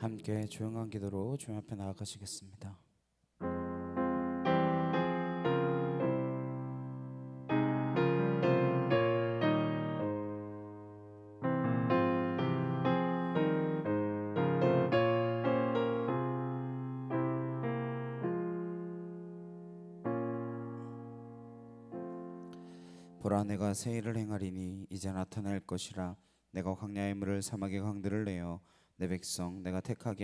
함께 조용한 기도로 주님 앞에 나아가시겠습니다. 보라, 내가 새 일을 행하리니 이제 나타날 것이라. 내가 광야의 물을 사막의 강들을 내어 내 백성 내가 택한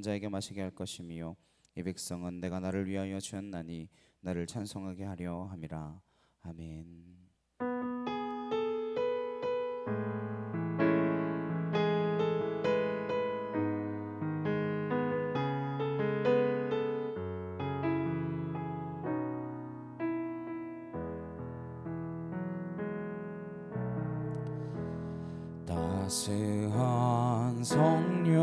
자에게 마시게 할 것이며, 이 백성은 내가 나를 위하여 지었나니 나를 찬송하게 하려 함이라. 아멘. 따스한 성령님,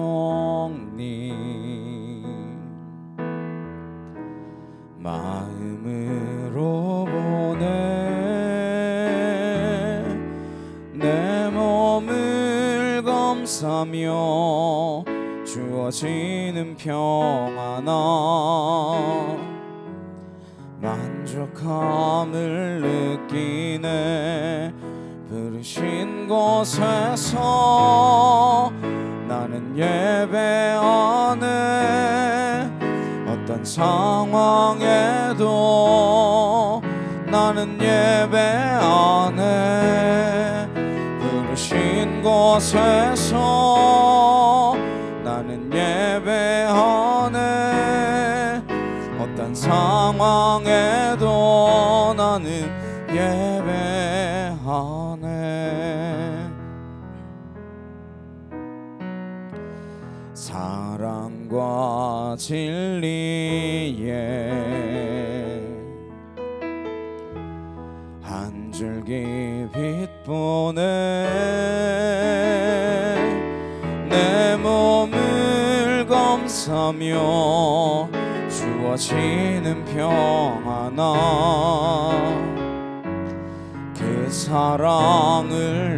마음으로 보내 내 몸을 감싸며 주어지는 평안함, 만족함을 느끼네. 부르신 곳에서 나는 예배하네. 어떤 상황에도 나는 예배하네. 부르신 곳에서 나는 예배하네. 어떤 상황에도 나는 예배하네. 사랑과 진리에 한 줄기 빛 보내 내 몸을 감싸며 주어지는 평안함, 그 사랑을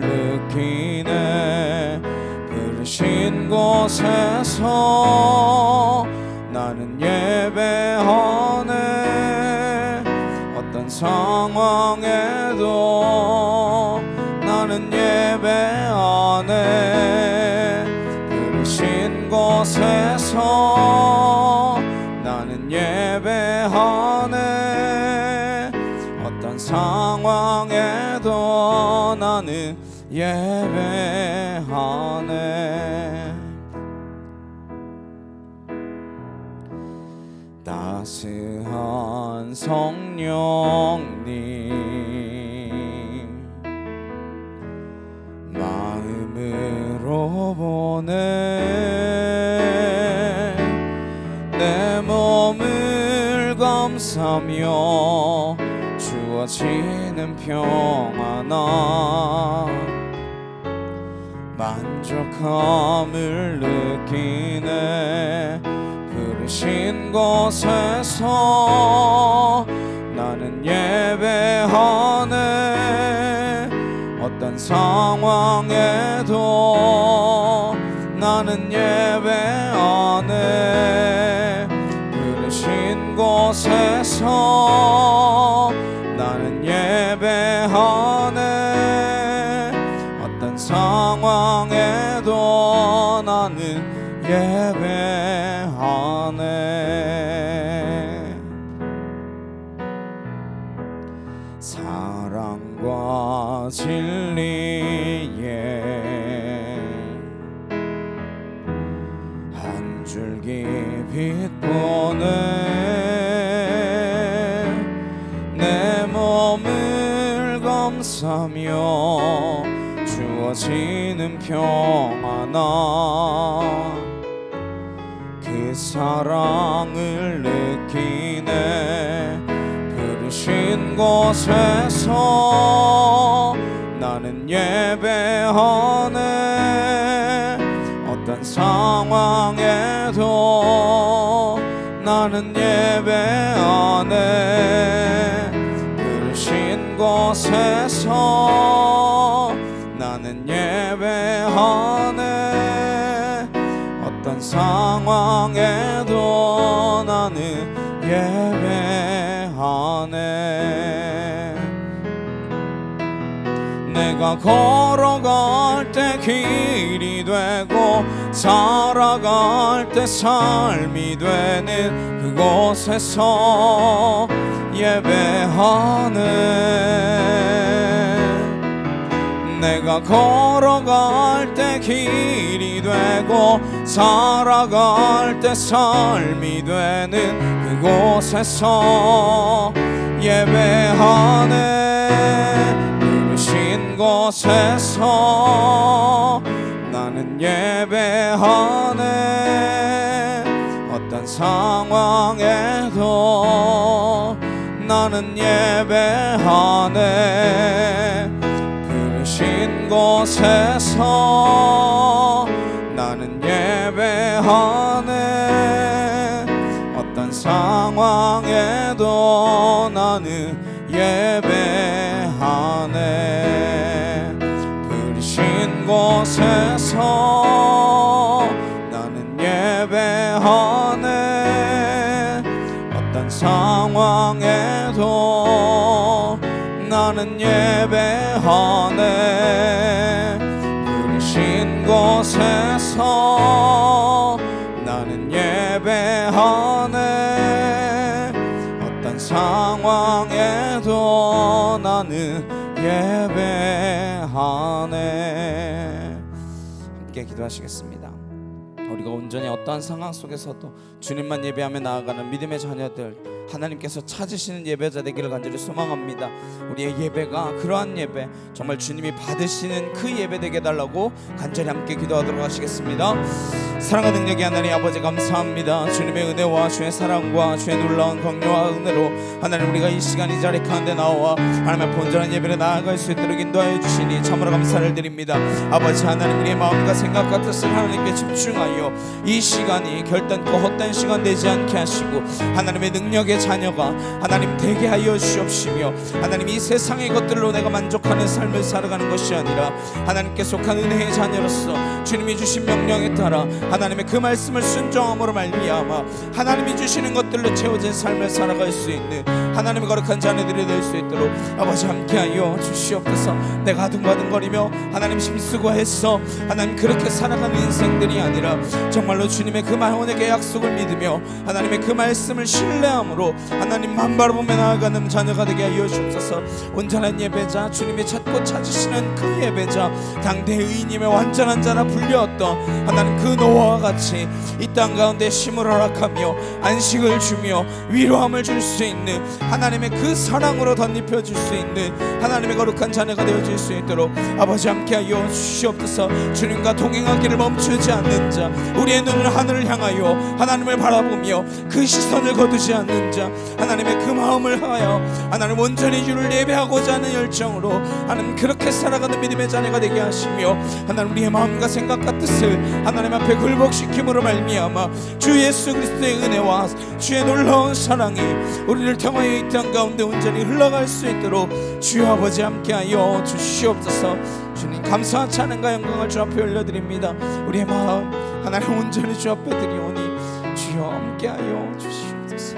느끼네. 부르신 곳에서 나는 예배하네. 어떤 상황에도 나는 예배하네. 부르신 곳에서 나는 예배하네. 어떤 상황에도 나는 예배하네. 따스한 성령님, 마음으로 보내 내 몸을 감싸며 주어지는 평안함, 만족함을 느끼네. 부르신 곳에서 나는 예배하네. 어떤 상황에도 나는 예배하네. 부르신 곳에서 나는 예배하네. 어떤 상황에도 나는 예배하네. 사랑과 진리에 한 줄기 빛 보내 내 몸을 감싸며 주어지는 평안함, 그 사랑을 느끼네. 부르신 곳에서 나는 예배하네. 어떤 상황에도 나는 예배하네. 부르신 곳에서 나는 예배하네. 어떤 나는 예배하네. 내가 걸어갈 때 길이 되고 살아갈 때 삶이 되는 그곳에서 예배하네. 내가 걸어갈 때 길이 되고 살아갈 때 삶이 되는 그곳에서 예배하네. 부르신 곳에서 나는 예배하네. 어떤 상황에도 나는 예배하네. 부르신 곳에서 나는 예배하네. 어떤 상황에도 나는 예배하네. 부르신 곳에서 나는 예배하네. 어떤 상황에도 나는 예배하네. 부르신 곳에서 나는 예배하네. 어떤 상황에도 나는 예배하네. 함께 기도하시겠습니다. 우리가 온전히 어떠한 상황 속에서도 주님만 예배하며 나아가는 믿음의 자녀들, 하나님께서 찾으시는 예배자 되기를 간절히 소망합니다. 우리의 예배가 그러한 예배, 정말 주님이 받으시는 그 예배 되게 해달라고 간절히 함께 기도하도록 하시겠습니다. 사랑과 능력이 하나님 아버지 감사합니다. 주님의 은혜와 주의 사랑과 주의 놀라운 긍휼과 은혜로 하나님 우리가 이 시간 이 자리 가운데 나와 하나님의 본전한 예배를 나아갈 수 있도록 인도하여 주시니 참으로 감사를 드립니다. 아버지 하나님, 우리의 마음과 생각과 뜻을 하나님께 집중하여 이 시간이 결단코 헛된 시간 되지 않게 하시고 하나님의 능력의 자녀가 하나님 되게 하여 주옵시며, 하나님 이 세상의 것들로 내가 만족하는 삶을 살아가는 것이 아니라 하나님께 속한 은혜의 자녀로서 주님이 주신 명령에 따라 하나님의 그 말씀을 순종함으로 말미암아 하나님이 주시는 것들로 채워진 삶을 살아갈 수 있는 하나님의 거룩한 자녀들이 될 수 있도록 아버지 함께하여 주시옵소서. 내가 아둥바둥거리며 하나님 힘쓰고해서 하나님 그렇게 살아가는 인생들이 아니라 정말로 주님의 그 말원에게 약속을 믿으며 하나님의 그 말씀을 신뢰함으로 하나님만 바라보며 나아가는 자녀가 되게 하여 주옵소서. 온전한 예배자, 주님이 찾고 찾으시는 그 예배자, 당대 의인임의 완전한 자라 불렸던 하나님 그 노아와 같이 이 땅 가운데 쉼을 허락하며 안식을 주며 위로함을 줄 수 있는 하나님의 그 사랑으로 덧입혀 줄 수 있는 하나님의 거룩한 자녀가 되어질 수 있도록 아버지 함께하여 주시옵소서. 주님과 동행하기를 멈추지 않는 자, 우리의 눈을 하늘을 향하여 하나님을 바라보며 그 시선을 거두지 않는 자, 하나님의 그 마음을 하여 하나님 온전히 주를 예배하고자 하는 열정으로 하나님 그렇게 살아가는 믿음의 자녀가 되게 하시며 하나님 우리의 마음과 생각과 뜻을 하나님 앞에 굴복시킴으로 말미암아 주 예수 그리스도의 은혜와 주의 놀라운 사랑이 우리를 통하여 이 땅 가운데 온전히 흘러갈 수 있도록 주여 아버지 함께하여 주시옵소서. 주님 감사한 찬양과 영광을 주 앞에 올려드립니다. 우리의 마음 하나님 온전히 주 앞에 드리오니 주여 함께하여 주시옵소서.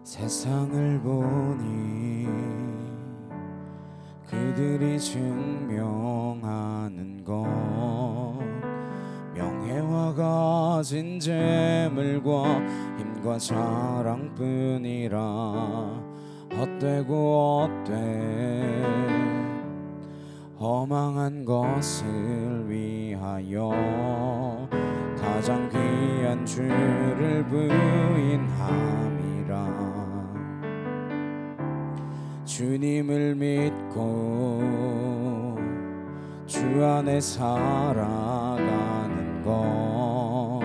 세상을 보니 그들이 증명하는 것 명예와 가진 재물과 힘과 자랑뿐이라 헛되고 헛된 허망한 것을 위하여 가장 귀한 주를 부인함이라. 주님을 믿고 주 안에 살아가는 것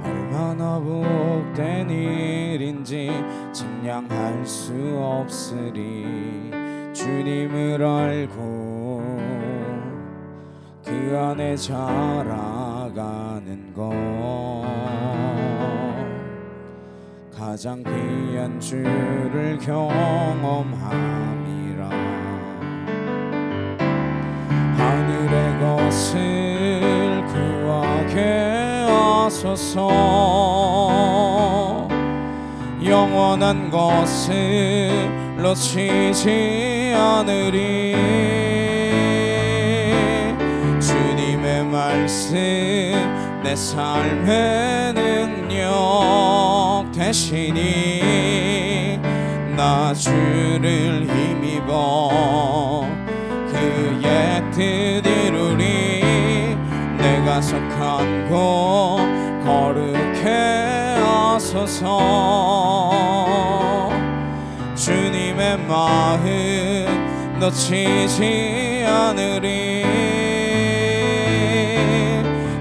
얼마나 복 복된 일인지 측량할 수 없으리. 주님을 알고 그 안에 자라가는 것 가장 귀한 주를 경험함이라. 하늘의 것을 구하게 하소서. 영원한 것을 놓치지 않으리. 주님의 말씀 내 삶의 능력 되시니 나 주를 힘입어 그의 뜻 이루리. 내가 속한 곳 거룩해 하소서. 주님의 마음 놓치지 않으리.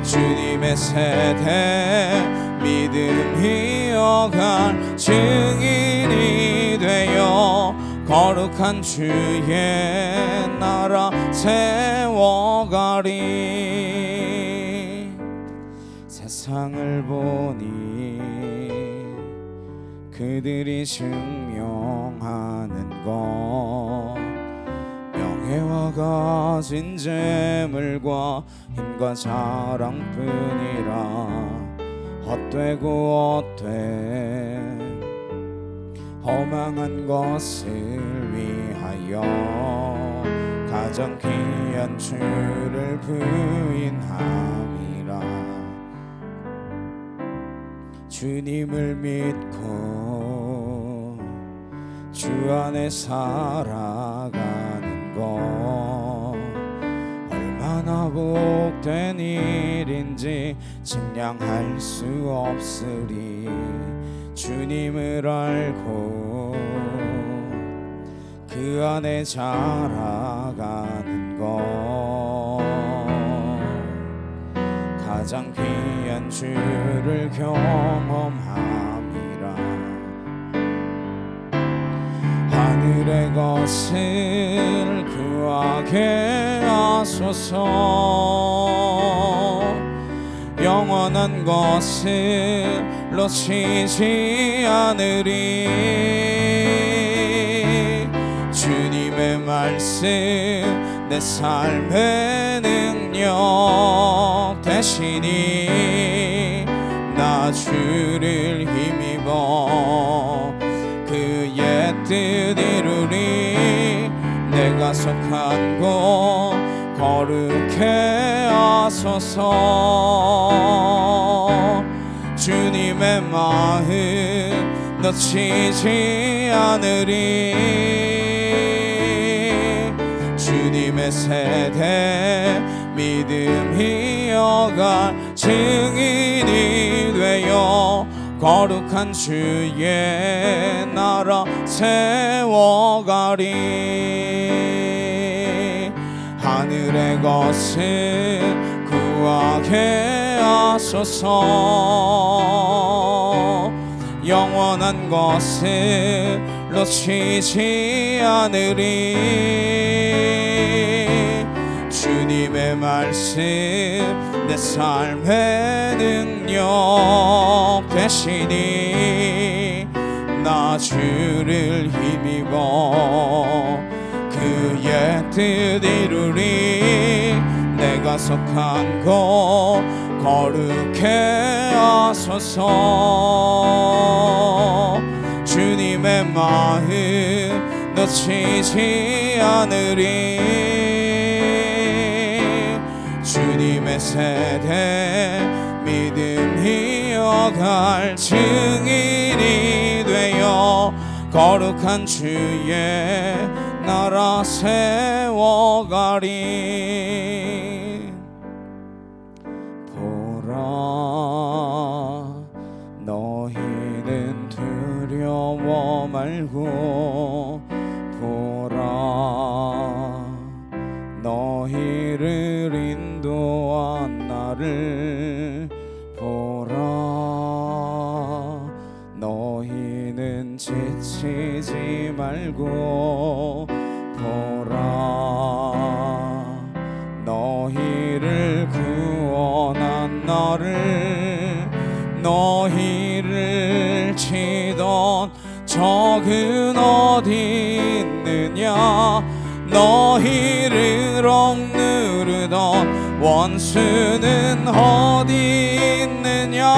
주님의 세대 믿음 이어갈 증인이 되어 거룩한 주의 나라 세워가리. 세상을 보니 그들이 증명하는 것 명예와 가진 재물과 힘과 자랑뿐이라. 헛되고 헛된 허망한 것을 위하여 가장 귀한 주를 부인함이라. 주님을 믿고 주 안에 살아가는 것 얼마나 복된 일인지 측량할 수 없으리. 주님을 알고 그 안에 자라가는 것 가장 귀한 주를 경험함이라. 하늘의 것을 구하게 하소서. 영원한 것을 놓치지 않으리. 주님의 말씀 내 삶의 능력 되시니 나 주를 힘입어 그의 뜻 이루리. 내가 속한 곳 거룩해 하소서. 주님의 마음 놓치지 않으리. 주님의 세대 믿음 이어갈 증인이 되어 거룩한 주의 나라 세워가리. 하늘의 것을 구하게 하소서. 영원한 것을 놓치지 않으리. 주님의 말씀 내 삶의 능력 되시니 나 주를 힘입어 그의 뜻 이루리. 내가 속한 곳 거룩해 하소서. 주님의 마음 놓치지 않으리. 주님의 세대 믿음 이어갈 증인이 되어 거룩한 주의 나라 세워가리. 보라 너희는 두려워 말고 보라 너희를 인도한 나를 보라. 너희는 지치지 말고 보라 너희를 구원한 나를 너희를 치던 적은 어디 있느냐 너희를 억누르던 원수는 어디 있느냐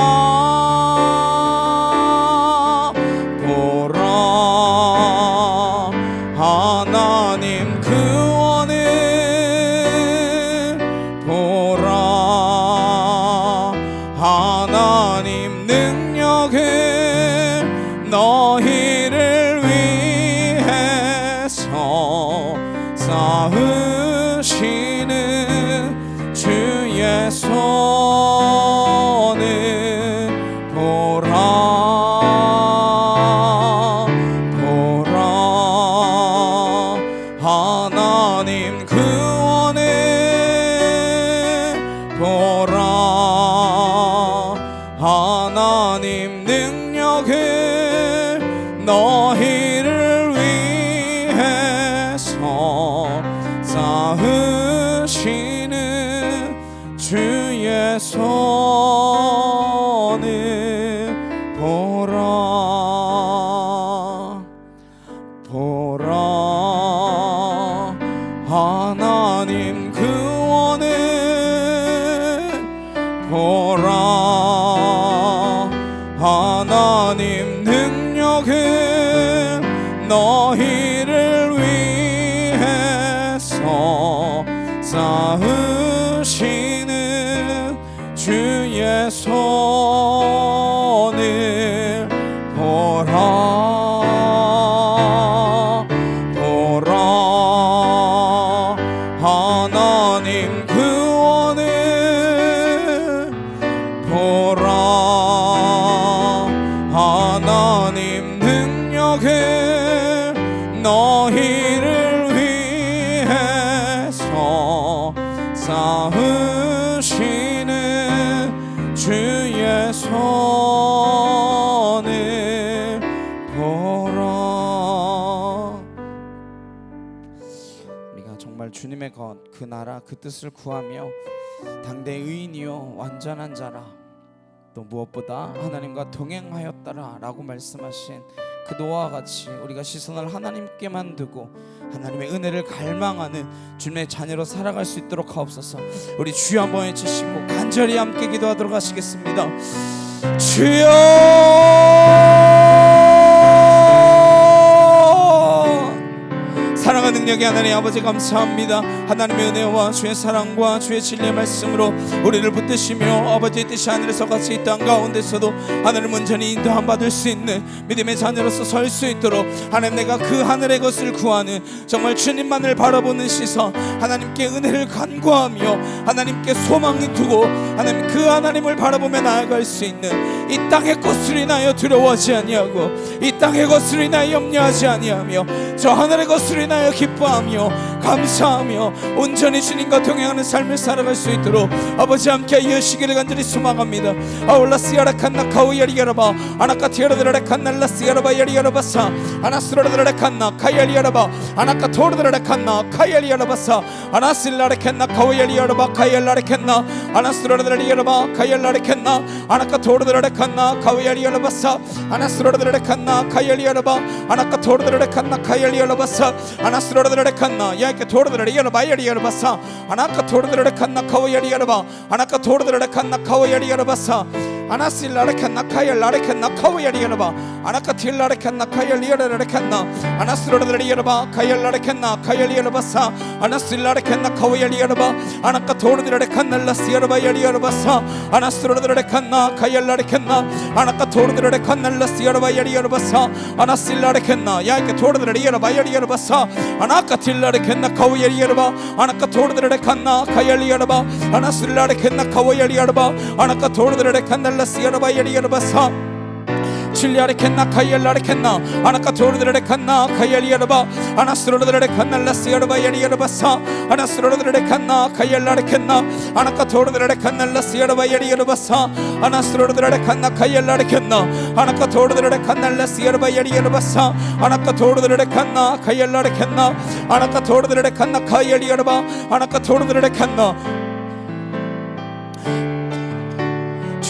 보라 하나님 구원을 보라 하나님 능력을 너희를 위해서 쌓으시는 주의 손을 보라 보라 하나님 구원을 보라 하나님 능력을 너희를 위해서 쌓으시는 주의 손을 보라 보라 하나님 구원을 보라 하나님 능력을 너희를 위해서 쌓으시는 주의 손을 보라 보라 하나님 구원을 보라 하나님 능력을 너희를 위해서 쌓으시는 주의 손을 보라. 우리가 정말 주님의 것, 그 나라, 그 뜻을 구하며 당대 의인이요 완전한 자라 또 무엇보다 하나님과 동행하였다라 라고 말씀하신 그 노아와 같이 우리가 시선을 하나님께만 두고 하나님의 은혜를 갈망하는 주님의 자녀로 살아갈 수 있도록 하옵소서. 우리 주여 한번 외치시고 간절히 함께 기도하도록 하시겠습니다. 주여 사랑하는 능력의 하나님 아버지 감사합니다. 하나님의 은혜와 주의 사랑과 주의 진리의 말씀으로 우리를 붙드시며 아버지의 뜻이 하늘에서 같이 이 땅 가운데서도 하늘을 온전히 인도함 받을 수 있는 믿음의 자녀로서 설 수 있도록 하나님 내가 그 하늘의 것을 구하는 정말 주님만을 바라보는 시선 하나님께 은혜를 간구하며 하나님께 소망이 두고 하나님 그 하나님을 바라보며 나아갈 수 있는 이 땅의 것을 인하여 두려워하지 아니하고 이 땅의 것을 인하여 염려하지 아니하며 저 하늘의 것을 인하여 기뻐하며 감사하며 온전히 주님과 동행하는 삶을 살아갈 수 있도록 아버지 함께 이으시기를 간절히 소망합니다. 아울라스야라칸나 카우야리야라바 아나카티야라드라칸날라스야라바 야리야라바사 아나스라드라칸나 카야리야라바 아나카토르드라칸나 카야리야라바사 아나실라레칸나 카우야리야라바 카얄라레칸나 아나스라드라리야라바 카얄라레칸나 아나카토르드라칸나 카우야리야라바사 아나스라드라칸나 카야리야라바 아나카토르드라칸나 카얄리야라바사 아나스라드라칸나 야이케 토르드라리야라바 야리야라바사 아나카토르드라칸나 카우야리야라바 아나카토르드라칸나 카우야리야라바사 아나실라레칸나 카얄라레칸나 카우야리야라바 아나카틸라레칸나 카얄리야라레칸나 아나스라드라리야라바 카얄라레칸나 카얄리야라바사 아나실라레칸나 카우야리야라바 아나카토르드라레칸날라시야라바 야리야라바사 아나스라드라레칸나 카얄라레칸나 아나카토르드라레칸날라시야라바 야리야라바사 아나실라레칸나 야이케 토르드라리야라바 야리야라바사 아나카틸라레칸나 카우야리야라바 아나카토르드라레칸나 카얄리야라바 아나실라레칸나 카우야리야라바 아나카토르드라레칸날라시야라바 야리야라바사 칠리아레켄나 카이엘라레켄나 아나카토르드레칸나 카이엘리아르바 아나스로드레칸나 라시아르바 예리아르바사 아나스로드레칸나 카이엘라레켄나 아나카토르드레칸나 라시아르바 예리아르바사 아나스로드레칸나 카이엘라레켄나 아나카토르드레칸나 라시아르바 예리아르바사 아나카토르드레칸나 카이엘라레켄나 아나카토르드레칸나 카이엘리아르바 아나카토르드레칸나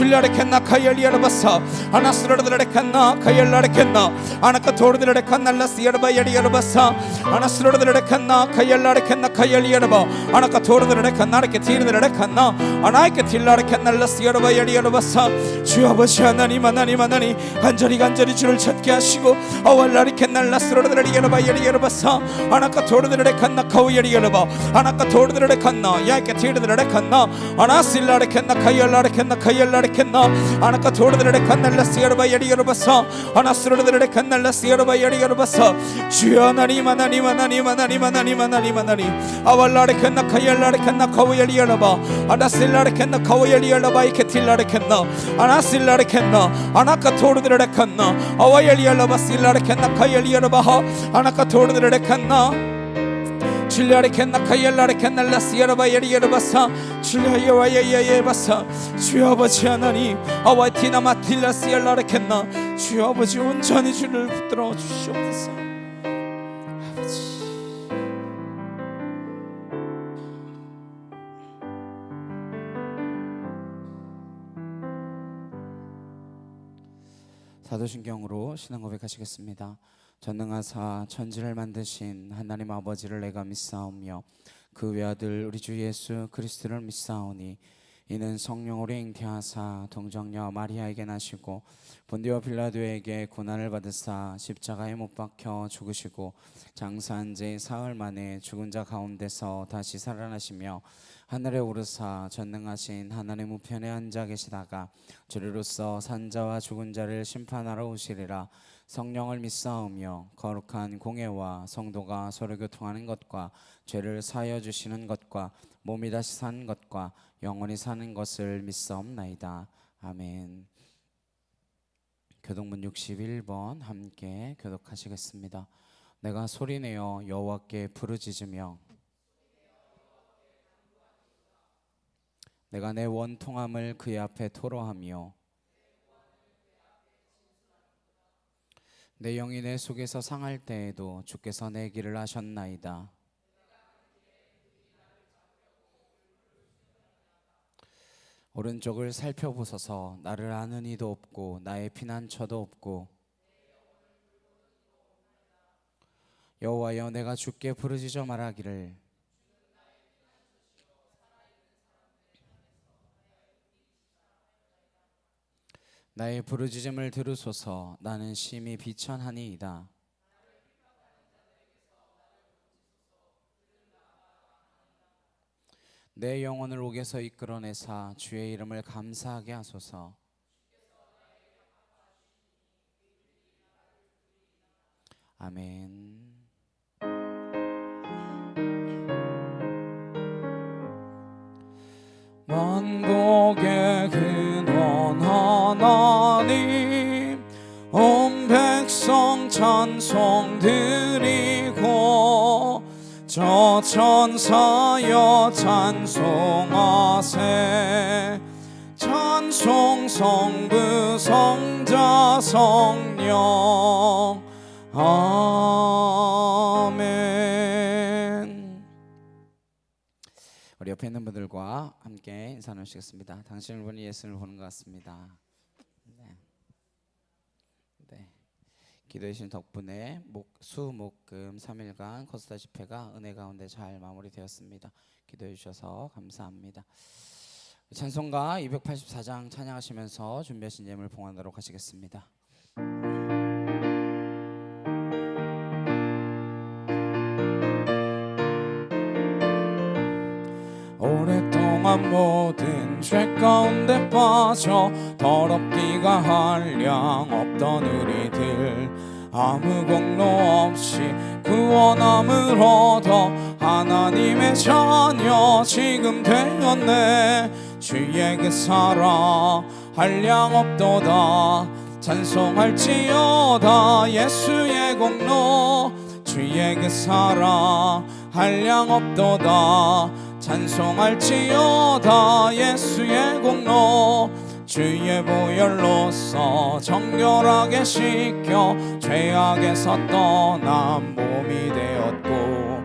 칠리아레켄나 카이엘리아르바사 아나스로드레칸나 카이엘라레켄나 아나카토르드레칸나 라시아르바 예리아르바사 아나스로드레칸나 카이엘라레켄나 카이엘리아르바 아나카토르드레칸나 레케티르드레칸나 아나이케틸라레켄나 라시아르바 예리아르바사 주 아버지 하나님 간절히 주를 찾게 하시고 아왈라리켄나 라스로드레리아르바 예리아르바사 아나카토르드레칸나 카우예리아르바 아나카토르드레칸나 야이케티르드레칸나 아나실라레켄나 카이엘라레켄나 카이엘라레 아나카토르드레칸나 라시아르바 예리아르바사 아나스로드레칸나 라시아르바 예리아르바사 주여 하나님 아왈라레칸나 카이엘라레칸나 카우예리아르바 아나실라레칸나 카우예리아르바 이케틸라레칸나 아나실라레칸나 아나카토르드레칸나 아와예리아르바 실라레칸나 카이엘리아르바 아나카토르드레칸나 칠리아레켄나 카이엘라레켄나 라시아르바 예리아르바사 칠리아예와예예예바사 주여 아버지 하나님 아와티나 마틸라시엘라레켄나 주여 아버지 온전히 주를 붙들어 주시옵소서. 아버지 사도신경으로 신앙 고백하시겠습니다. 전능하사 천지를 만드신 하나님 아버지를 내가 믿사오며 그 외아들 우리 주 예수 그리스도를 믿사오니 이는 성령으로 잉태하사 동정녀 마리아에게 나시고 본디오 빌라도에게 고난을 받으사 십자가에 못 박혀 죽으시고 장사한 지 사흘 만에 죽은 자 가운데서 다시 살아나시며 하늘에 오르사 전능하신 하나님 우편에 앉아 계시다가 주리로서 산자와 죽은 자를 심판하러 오시리라. 성령을 믿사오며 거룩한 공예와 성도가 서로 교통하는 것과 죄를 사하여 주시는 것과 몸이 다시 사는 것과 영원히 사는 것을 믿사옵나이다. 아멘. 교독문 61번 함께 교독하시겠습니다. 내가 소리내어 여호와께 부르짖으며 내가 내 원통함을 그의 앞에 토로하며 내 영이 내 속에서 상할 때에도 주께서 내 길을 아셨나이다. 오른쪽을 살펴보소서. 나를 아는 이도 없고 나의 피난처도 없고 여호와여 내가 주께 부르짖어 말하기를 나의 부르짖음을 들으소서. 나는 심히 비천하니이다. 내 영혼을 옥에서 이끌어내사 주의 이름을 감사하게 하소서. 아멘. 만국의 근원 하나님 온 백성 찬송 드리고 저 천사여 찬송하세. 찬송 성부 성자 성령 아멘. 우리 옆에 있는 분들과 함께 인사 나누시겠습니다. 당신을 보니 예수를 보는 것 같습니다. 네. 기도해 주신 덕분에 수목금 3일간 코스타 집회가 은혜 가운데 잘 마무리되었습니다. 기도해 주셔서 감사합니다. 찬송가 284장 찬양하시면서 준비하신 예물 봉헌하도록 하시겠습니다. 오랫동안 모든 죄 가운데 빠져 더럽기가 한량 없던 우리들 아무 공로 없이 구원함을 얻어 하나님의 자녀 지금 되었네. 주에게 살아 한량 없도다. 찬송할지어다 예수의 공로 주의 그 사랑 한량 없도다 찬송할지어다 예수의 공로 주의 보혈로서 정결하게 씻겨 죄악에서 떠난 몸이 되었고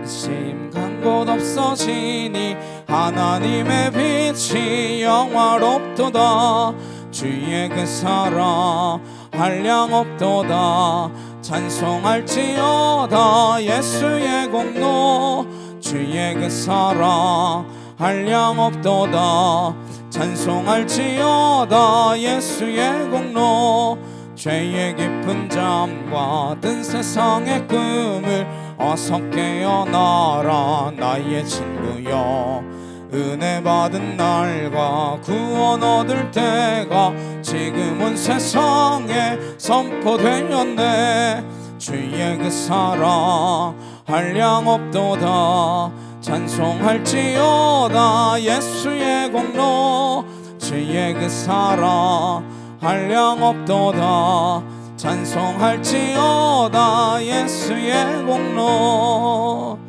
심간 곳 없어지니 하나님의 빛이 영화롭도다 주의 그 사랑 한량 없도다 찬송할지어다 예수의 공로 주의 그 사랑 한량 없도다 찬송할지어다 예수의 공로 죄의 깊은 잠과 든 세상의 꿈을 어서 깨어나라 나의 친구여 은혜 받은 날과 구원 얻을 때가 지금은 세상에 선포되었네 주의 그 사랑 한량 없도다 찬송할지어다 예수의 공로 주의 그 사랑 한량 없도다 찬송할지어다 예수의 공로.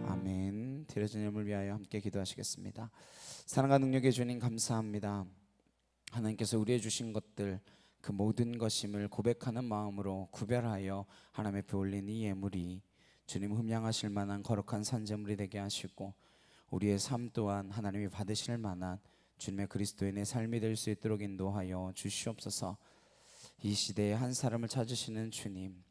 아멘. 드려진 예물 위하여 함께 기도하시겠습니다. 사랑과 능력의 주님 감사합니다. 하나님께서 우리의 주신 것들 그 모든 것임을 고백하는 마음으로 구별하여 하나님 앞에 올린 이 예물이 주님 흠양하실 만한 거룩한 산제물이 되게 하시고 우리의 삶 또한 하나님이 받으실 만한 주님의 그리스도인의 삶이 될 수 있도록 인도하여 주시옵소서. 이 시대에 한 사람을 찾으시는 주님,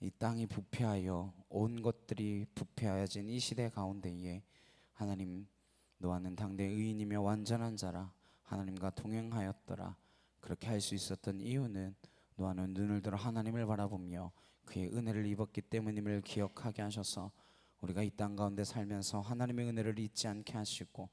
이 땅이 부패하여 온 것들이 부패하여진 이 시대 가운데에 하나님 너와는 당대 의인이며 완전한 자라 하나님과 동행하였더라. 그렇게 할 수 있었던 이유는 너와는 눈을 들어 하나님을 바라보며 그의 은혜를 입었기 때문임을 기억하게 하셔서 우리가 이 땅 가운데 살면서 하나님의 은혜를 잊지 않게 하시고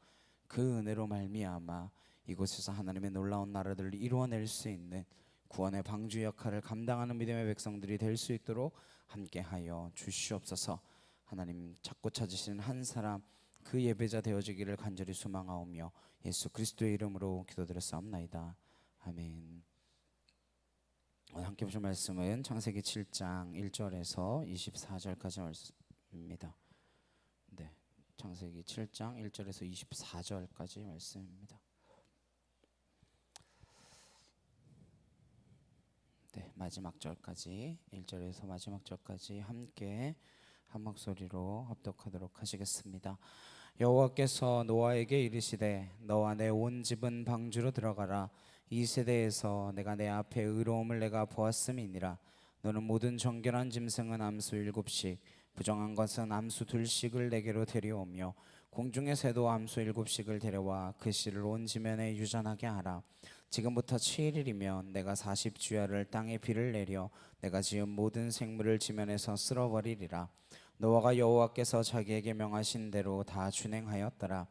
그 은혜로 말미암아 이곳에서 하나님의 놀라운 나라들을 이루어낼 수 있는 구원의 방주 역할을 감당하는 믿음의 백성들이 될 수 있도록 함께하여 주시옵소서. 하나님 찾고 찾으시는 한 사람 그 예배자 되어지기를 간절히 소망하오며 예수 그리스도의 이름으로 기도드렸사옵나이다. 아멘. 오늘 함께 보실 말씀은 창세기 7장 1절에서 24절까지 말씀입니다. 네, 창세기 7장 1절에서 24절까지 말씀입니다. 네, 마지막 절까지 1절에서 마지막 절까지 함께 한 목소리로 합독하도록 하시겠습니다. 여호와께서 노아에게 이르시되 너와 내 온 집은 방주로 들어가라. 이 세대에서 내가 내 앞에 의로움을 내가 보았음이니라. 너는 모든 정결한 짐승은 암수 7씩 부정한 것은 암수 2씩을 내게로 데려오며 공중의 새도 암수 7씩을 데려와 그 씨를 온 지면에 유전하게 하라. 지금부터 7일이면 내가 40주야를 땅에 비를 내려 내가 지은 모든 생물을 지면에서 쓸어버리리라. 노아가 여호와께서 자기에게 명하신 대로 다 준행하였더라.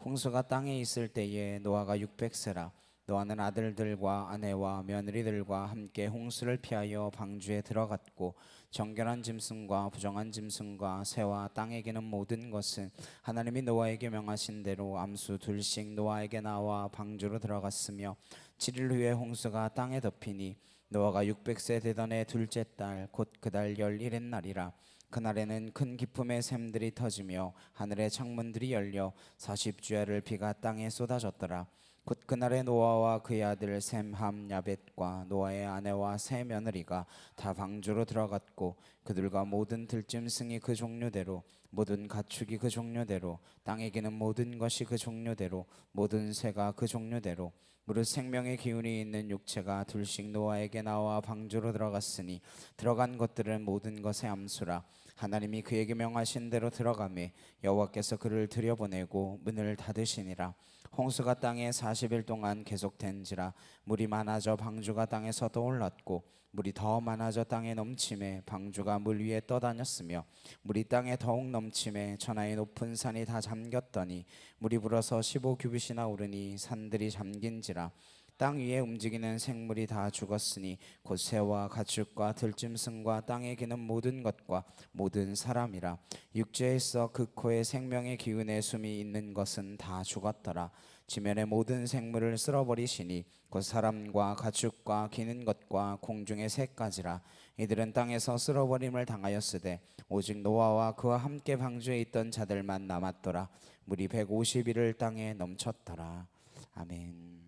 홍수가 땅에 있을 때에 노아가 600세라. 노아는 아들들과 아내와 며느리들과 함께 홍수를 피하여 방주에 들어갔고 정결한 짐승과 부정한 짐승과 새와 땅에 기는 모든 것은 하나님이 노아에게 명하신 대로 암수 2씩 노아에게 나와 방주로 들어갔으며 7일 후에 홍수가 땅에 덮이니 노아가 600세 되던 해 둘째 달 곧 그달 11의 날이라. 그날에는 큰 기쁨의 샘들이 터지며 하늘의 창문들이 열려 40주야를 비가 땅에 쏟아졌더라. 곧 그날에 노아와 그의 아들 셈, 함, 야벳과 노아의 아내와 세 며느리가 다 방주로 들어갔고 그들과 모든 들짐승이 그 종류대로 모든 가축이 그 종류대로 땅에 기는 모든 것이 그 종류대로 모든 새가 그 종류대로 무릇 생명의 기운이 있는 육체가 2씩 노아에게 나와 방주로 들어갔으니 들어간 것들은 모든 것의 암수라. 하나님이 그에게 명하신 대로 들어가매 여호와께서 그를 들여보내고 문을 닫으시니라. 홍수가 땅에 40일 동안 계속된지라. 물이 많아져 방주가 땅에서 떠올랐고 물이 더 많아져 땅에 넘침에 방주가 물 위에 떠다녔으며 물이 땅에 더욱 넘침에 천하의 높은 산이 다 잠겼더니 물이 불어서 15규빗이나 오르니 산들이 잠긴지라. 땅 위에 움직이는 생물이 다 죽었으니 곧 새와 가축과 들짐승과 땅에 기는 모든 것과 모든 사람이라. 육지에 있어 그 코에 생명의 기운의 숨이 있는 것은 다 죽었더라. 지면의 모든 생물을 쓸어버리시니 곧 사람과 가축과 기는 것과 공중의 새까지라. 이들은 땅에서 쓸어버림을 당하였으되 오직 노아와 그와 함께 방주에 있던 자들만 남았더라. 물이 150일을 땅에 넘쳤더라. 아멘.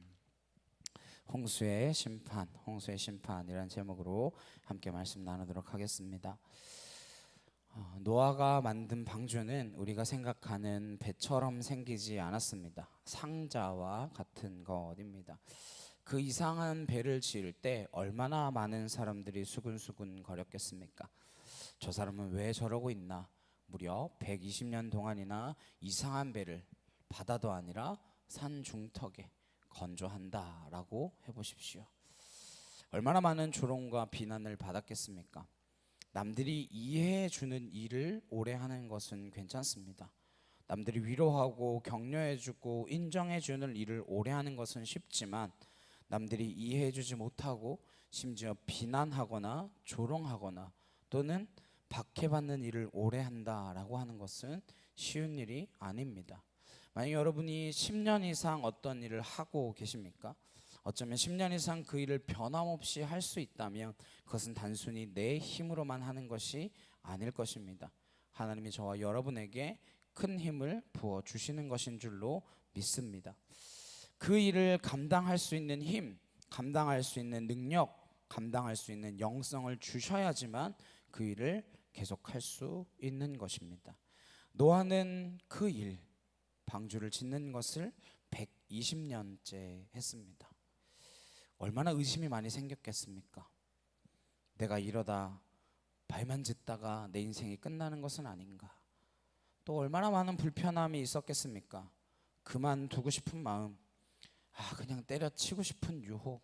홍수의 심판이라는 제목으로 함께 말씀 나누도록 하겠습니다. 노아가 만든 방주는 우리가 생각하는 배처럼 생기지 않았습니다. 상자와 같은 것입니다. 그 이상한 배를 지을 때 얼마나 많은 사람들이 수근수근 거렸겠습니까? 저 사람은 왜 저러고 있나? 무려 120년 동안이나 이상한 배를 바다도 아니라 산 중턱에 건조한다라고 해보십시오. 얼마나 많은 조롱과 비난을 받았겠습니까? 남들이 이해해 주는 일을 오래 하는 것은 괜찮습니다. 남들이 위로하고 격려해 주고 인정해 주는 일을 오래 하는 것은 쉽지만 남들이 이해해 주지 못하고 심지어 비난하거나 조롱하거나 또는 박해받는 일을 오래 한다라고 하는 것은 쉬운 일이 아닙니다. 만약 여러분이 10년 이상 어떤 일을 하고 계십니까? 어쩌면 10년 이상 그 일을 변함없이 할 수 있다면 그것은 단순히 내 힘으로만 하는 것이 아닐 것입니다. 하나님이 저와 여러분에게 큰 힘을 부어주시는 것인 줄로 믿습니다. 그 일을 감당할 수 있는 힘, 감당할 수 있는 능력, 감당할 수 있는 영성을 주셔야지만 그 일을 계속할 수 있는 것입니다. 노아는 그 일, 방주를 짓는 것을 120년째 했습니다. 얼마나 의심이 많이 생겼겠습니까? 내가 이러다 발만 짓다가 내 인생이 끝나는 것은 아닌가? 또 얼마나 많은 불편함이 있었겠습니까? 그만두고 싶은 마음, 그냥 때려치고 싶은 유혹,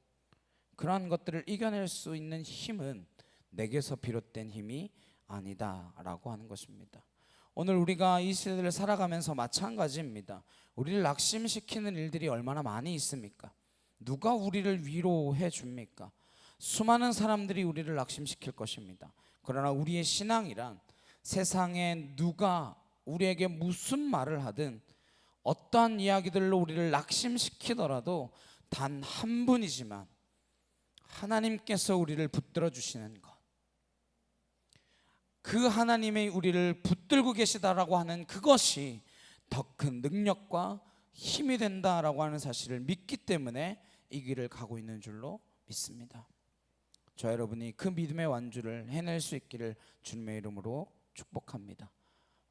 그러한 것들을 이겨낼 수 있는 힘은 내게서 비롯된 힘이 아니다라고 하는 것입니다. 오늘 우리가 이 시대를 살아가면서 마찬가지입니다. 우리를 낙심시키는 일들이 얼마나 많이 있습니까? 누가 우리를 위로해 줍니까? 수많은 사람들이 우리를 낙심시킬 것입니다. 그러나 우리의 신앙이란 세상에 누가 우리에게 무슨 말을 하든 어떠한 이야기들로 우리를 낙심시키더라도 단 한 분이지만 하나님께서 우리를 붙들어 주시는 것, 그 하나님이 우리를 붙들고 계시다라고 하는 그것이 더 큰 능력과 힘이 된다라고 하는 사실을 믿기 때문에 이 길을 가고 있는 줄로 믿습니다. 저 여러분이 그 믿음의 완주를 해낼 수 있기를 주님의 이름으로 축복합니다.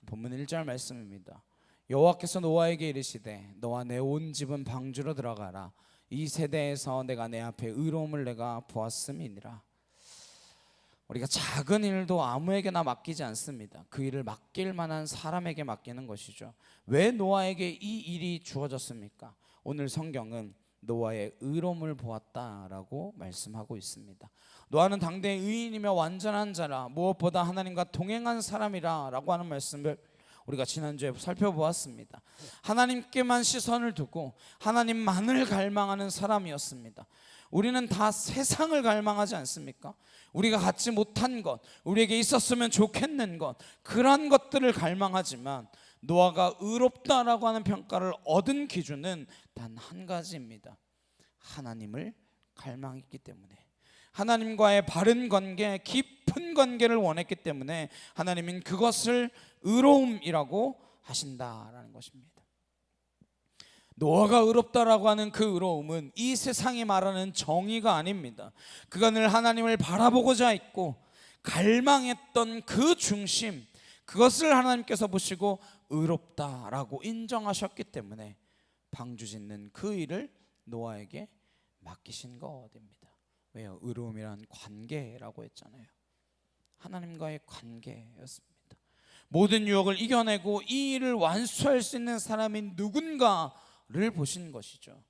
본문 1절 말씀입니다. 여호와께서 노아에게 이르시되 너와 내 온 집은 방주로 들어가라. 이 세대에서 내가 내 앞에 의로움을 내가 보았음이니라. 우리가 작은 일도 아무에게나 맡기지 않습니다. 그 일을 맡길 만한 사람에게 맡기는 것이죠. 왜 노아에게 이 일이 주어졌습니까? 오늘 성경은 노아의 의로움을 보았다라고 말씀하고 있습니다. 노아는 당대의 의인이며 완전한 자라, 무엇보다 하나님과 동행한 사람이라 라고 하는 말씀을 우리가 지난주에 살펴보았습니다. 하나님께만 시선을 두고 하나님만을 갈망하는 사람이었습니다. 우리는 다 세상을 갈망하지 않습니까? 우리가 갖지 못한 것, 우리에게 있었으면 좋겠는 것, 그런 것들을 갈망하지만 노아가 의롭다라고 하는 평가를 얻은 기준은 단 한 가지입니다. 하나님을 갈망했기 때문에, 하나님과의 바른 관계, 깊은 관계를 원했기 때문에 하나님은 그것을 의로움이라고 하신다라는 것입니다. 노아가 의롭다라고 하는 그 의로움은 이 세상이 말하는 정의가 아닙니다. 그가 늘 하나님을 바라보고자 했고 갈망했던 그 중심, 그것을 하나님께서 보시고 의롭다라고 인정하셨기 때문에 방주 짓는 그 일을 노아에게 맡기신 것입니다. 왜요? 의로움이란 관계라고 했잖아요. 하나님과의 관계였습니다. 모든 유혹을 이겨내고 이 일을 완수할 수 있는 사람이 누군가를 보신 것이죠.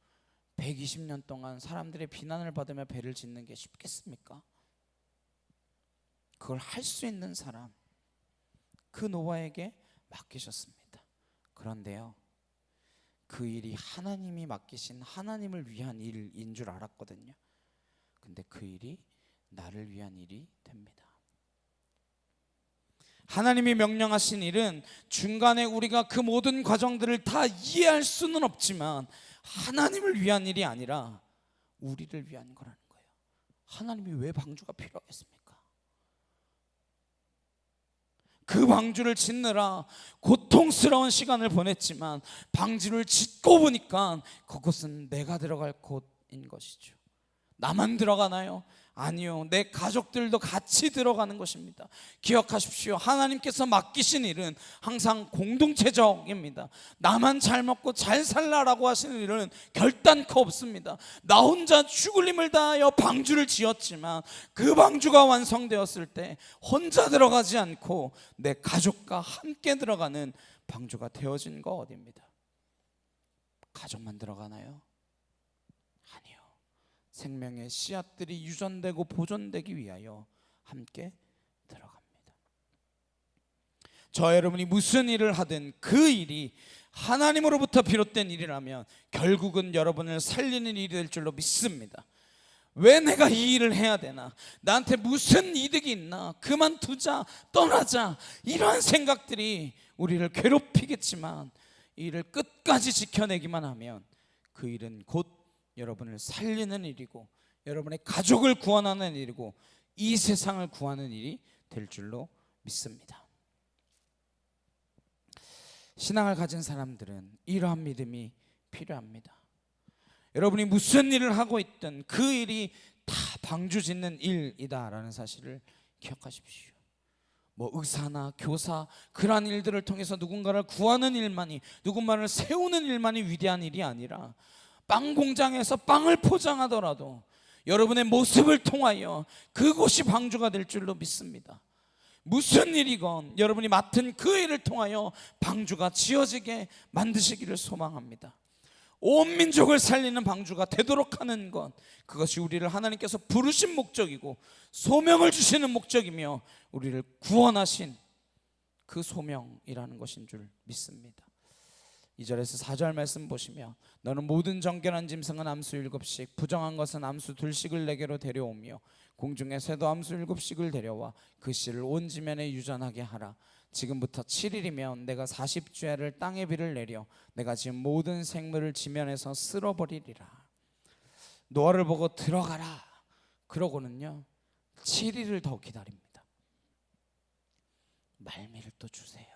120년 동안 사람들의 비난을 받으며 배를 짓는 게 쉽겠습니까? 그걸 할 수 있는 사람, 그 노아에게 맡기셨습니다. 그런데요, 그 일이 하나님이 맡기신 하나님을 위한 일인 줄 알았거든요. 근데 그 일이 나를 위한 일이 됩니다. 하나님이 명령하신 일은 중간에 우리가 그 모든 과정들을 다 이해할 수는 없지만 하나님을 위한 일이 아니라 우리를 위한 거라는 거예요. 하나님이 왜 방주가 필요하겠습니까? 그 방주를 짓느라 고통스러운 시간을 보냈지만 방주를 짓고 보니까 그곳은 내가 들어갈 곳인 것이죠. 나만 들어가나요? 아니요, 내 가족들도 같이 들어가는 것입니다. 기억하십시오. 하나님께서 맡기신 일은 항상 공동체적입니다. 나만 잘 먹고 잘 살라라고 하시는 일은 결단코 없습니다. 나 혼자 죽을 힘을 다하여 방주를 지었지만 그 방주가 완성되었을 때 혼자 들어가지 않고 내 가족과 함께 들어가는 방주가 되어진 거 어디입니다. 가족만 들어가나요? 아니요. 생명의 씨앗들이 유전되고 보존되기 위하여 함께 들어갑니다. 저 여러분이 무슨 일을 하든 그 일이 하나님으로부터 비롯된 일이라면 결국은 여러분을 살리는 일이 될 줄로 믿습니다. 왜 내가 이 일을 해야 되나? 나한테 무슨 이득이 있나? 그만두자, 떠나자, 이러한 생각들이 우리를 괴롭히겠지만 이 일을 끝까지 지켜내기만 하면 그 일은 곧 여러분을 살리는 일이고 여러분의 가족을 구원하는 일이고 이 세상을 구하는 일이 될 줄로 믿습니다. 신앙을 가진 사람들은 이러한 믿음이 필요합니다. 여러분이 무슨 일을 하고 있든 그 일이 다 방주 짓는 일이다라는 사실을 기억하십시오. 뭐 의사나 교사 그러한 일들을 통해서 누군가를 구하는 일만이, 누군가를 세우는 일만이 위대한 일이 아니라 빵 공장에서 빵을 포장하더라도 여러분의 모습을 통하여 그곳이 방주가 될 줄로 믿습니다. 무슨 일이건 여러분이 맡은 그 일을 통하여 방주가 지어지게 만드시기를 소망합니다. 온 민족을 살리는 방주가 되도록 하는 것, 그것이 우리를 하나님께서 부르신 목적이고 소명을 주시는 목적이며 우리를 구원하신 그 소명이라는 것인 줄 믿습니다. 2절에서 4절 말씀 보시면 너는 모든 정결한 짐승은 암수 7씩 부정한 것은 암수 2씩을 내게로 데려오며 공중의 새도 암수 7씩을 데려와 그 씨를 온 지면에 유전하게 하라. 지금부터 7일이면 내가 40주야를 땅에 비를 내려 내가 지은 모든 생물을 지면에서 쓸어버리리라. 노아를 보고 들어가라 그러고는요 7일을 더 기다립니다. 말미를 또 주세요.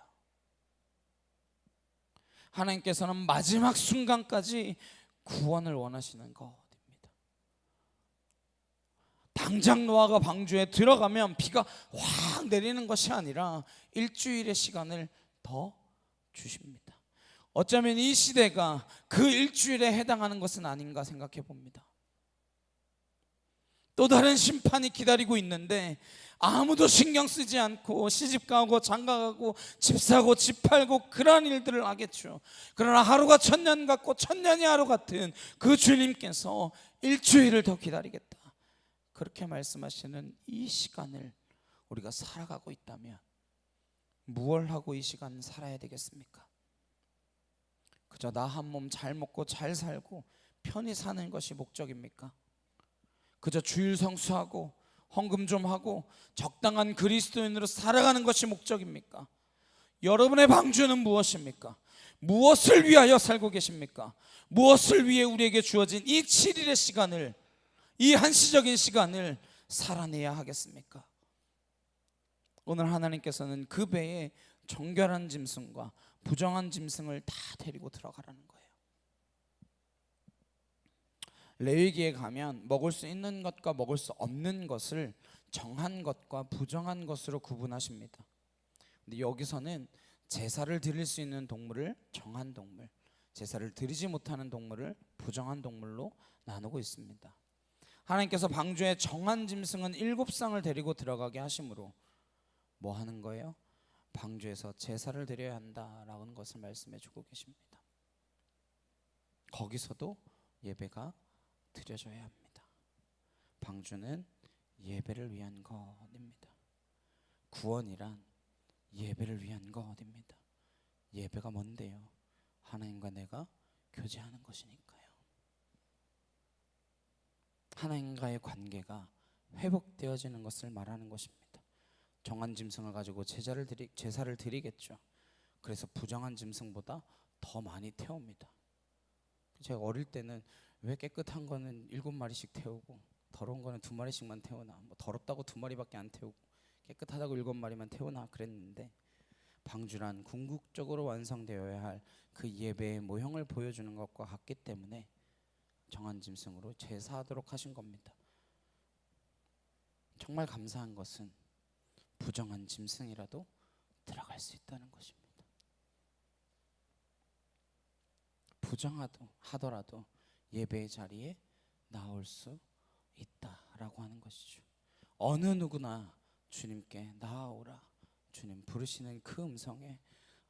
하나님께서는 마지막 순간까지 구원을 원하시는 것입니다. 당장 노아가 방주에 들어가면 비가 확 내리는 것이 아니라 일주일의 시간을 더 주십니다. 어쩌면 이 시대가 그 일주일에 해당하는 것은 아닌가 생각해 봅니다. 또 다른 심판이 기다리고 있는데 아무도 신경 쓰지 않고 시집가고 장가가고 집 사고 집 팔고 그러한 일들을 하겠죠. 그러나 하루가 천년 같고 천년이 하루 같은 그 주님께서 일주일을 더 기다리겠다 그렇게 말씀하시는 이 시간을 우리가 살아가고 있다면 무엇을 하고 이 시간 살아야 되겠습니까? 그저 나 한 몸 잘 먹고 잘 살고 편히 사는 것이 목적입니까? 그저 주일 성수하고 헌금 좀 하고 적당한 그리스도인으로 살아가는 것이 목적입니까? 여러분의 방주는 무엇입니까? 무엇을 위하여 살고 계십니까? 무엇을 위해 우리에게 주어진 이 7일의 시간을, 이 한시적인 시간을 살아내야 하겠습니까? 오늘 하나님께서는 그 배에 정결한 짐승과 부정한 짐승을 다 데리고 들어가라는 거예요. 레위기에 가면 먹을 수 있는 것과 먹을 수 없는 것을 정한 것과 부정한 것으로 구분하십니다. 근데 여기서는 제사를 드릴 수 있는 동물을 정한 동물, 제사를 드리지 못하는 동물을 부정한 동물로 나누고 있습니다. 하나님께서 방주에 정한 짐승은 7쌍을 데리고 들어가게 하심으로 뭐 하는 거예요? 방주에서 제사를 드려야 한다라는 것을 말씀해 주고 계십니다. 거기서도 예배가 드려져야 합니다. 방주는 예배를 위한 것입니다. 구원이란 예배를 위한 것입니다. 예배가 뭔데요? 하나님과 내가 교제하는 것이니까요. 하나님과의 관계가 회복되어지는 것을 말하는 것입니다. 정한 짐승을 가지고 제사를 드리겠죠. 그래서 부정한 짐승보다 더 많이 태웁니다. 제가 어릴 때는 왜 깨끗한 거는 7마리씩 태우고 더러운 거는 2마리씩만 태우나, 뭐 더럽다고 2마리밖에 안 태우고 깨끗하다고 7마리만 태우나 그랬는데, 방주란 궁극적으로 완성되어야 할 그 예배의 모형을 보여주는 것과 같기 때문에 정한 짐승으로 제사하도록 하신 겁니다. 정말 감사한 것은 부정한 짐승이라도 들어갈 수 있다는 것입니다. 부정하더라도 예배의 자리에 나올 수 있다라고 하는 것이죠. 어느 누구나 주님께 나아오라, 주님 부르시는 그 음성에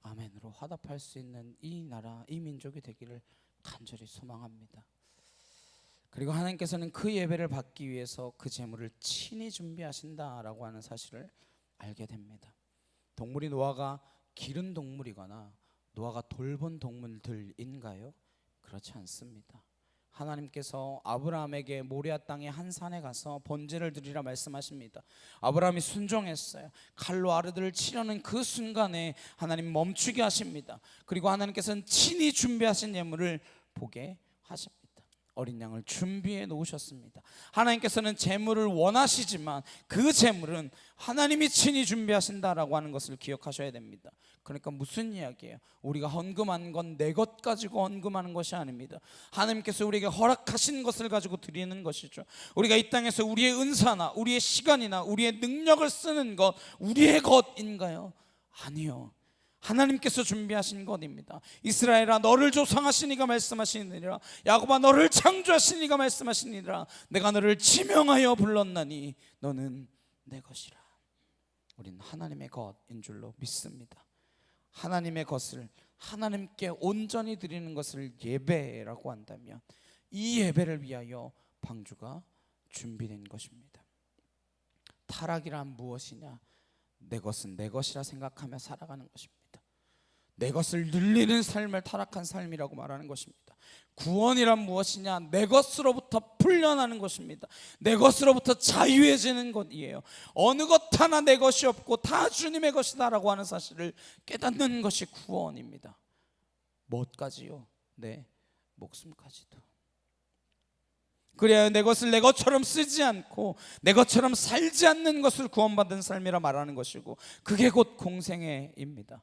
아멘으로 화답할 수 있는 이 나라, 이 민족이 되기를 간절히 소망합니다. 그리고 하나님께서는 그 예배를 받기 위해서 그 제물을 친히 준비하신다라고 하는 사실을 알게 됩니다. 동물이 노아가 기른 동물이거나 노아가 돌본 동물들인가요? 그렇지 않습니다. 하나님께서 아브라함에게 모리아 땅의 한 산에 가서 번제를 드리라 말씀하십니다. 아브라함이 순종했어요. 칼로 아르들을 치려는 그 순간에 하나님 멈추게 하십니다. 그리고 하나님께서는 친히 준비하신 예물을 보게 하십니다. 어린 양을 준비해 놓으셨습니다. 하나님께서는 제물을 원하시지만 그 제물은 하나님이 친히 준비하신다라고 하는 것을 기억하셔야 됩니다. 그러니까 무슨 이야기예요? 우리가 헌금한 건 내 것 가지고 헌금하는 것이 아닙니다. 하나님께서 우리에게 허락하신 것을 가지고 드리는 것이죠. 우리가 이 땅에서 우리의 은사나 우리의 시간이나 우리의 능력을 쓰는 것 우리의 것인가요? 아니요, 하나님께서 준비하신 것입니다. 이스라엘아 너를 조성하시니가 말씀하시니라, 야곱아 너를 창조하시니가 말씀하시니라, 내가 너를 지명하여 불렀나니 너는 내 것이라. 우린 하나님의 것인 줄로 믿습니다. 하나님의 것을 하나님께 온전히 드리는 것을 예배라고 한다면 이 예배를 위하여 방주가 준비된 것입니다. 타락이란 무엇이냐? 내 것은 내 것이라 생각하며 살아가는 것입니다. 내 것을 늘리는 삶을 타락한 삶이라고 말하는 것입니다. 구원이란 무엇이냐? 내 것으로부터 풀려나는 것입니다. 내 것으로부터 자유해지는 것이에요. 어느 것 하나 내 것이 없고 다 주님의 것이다 라고 하는 사실을 깨닫는 것이 구원입니다. 무엇까지요? 내 목숨까지도. 그래야 내 것을 내 것처럼 쓰지 않고 내 것처럼 살지 않는 것을 구원받은 삶이라 말하는 것이고, 그게 곧 공생애입니다.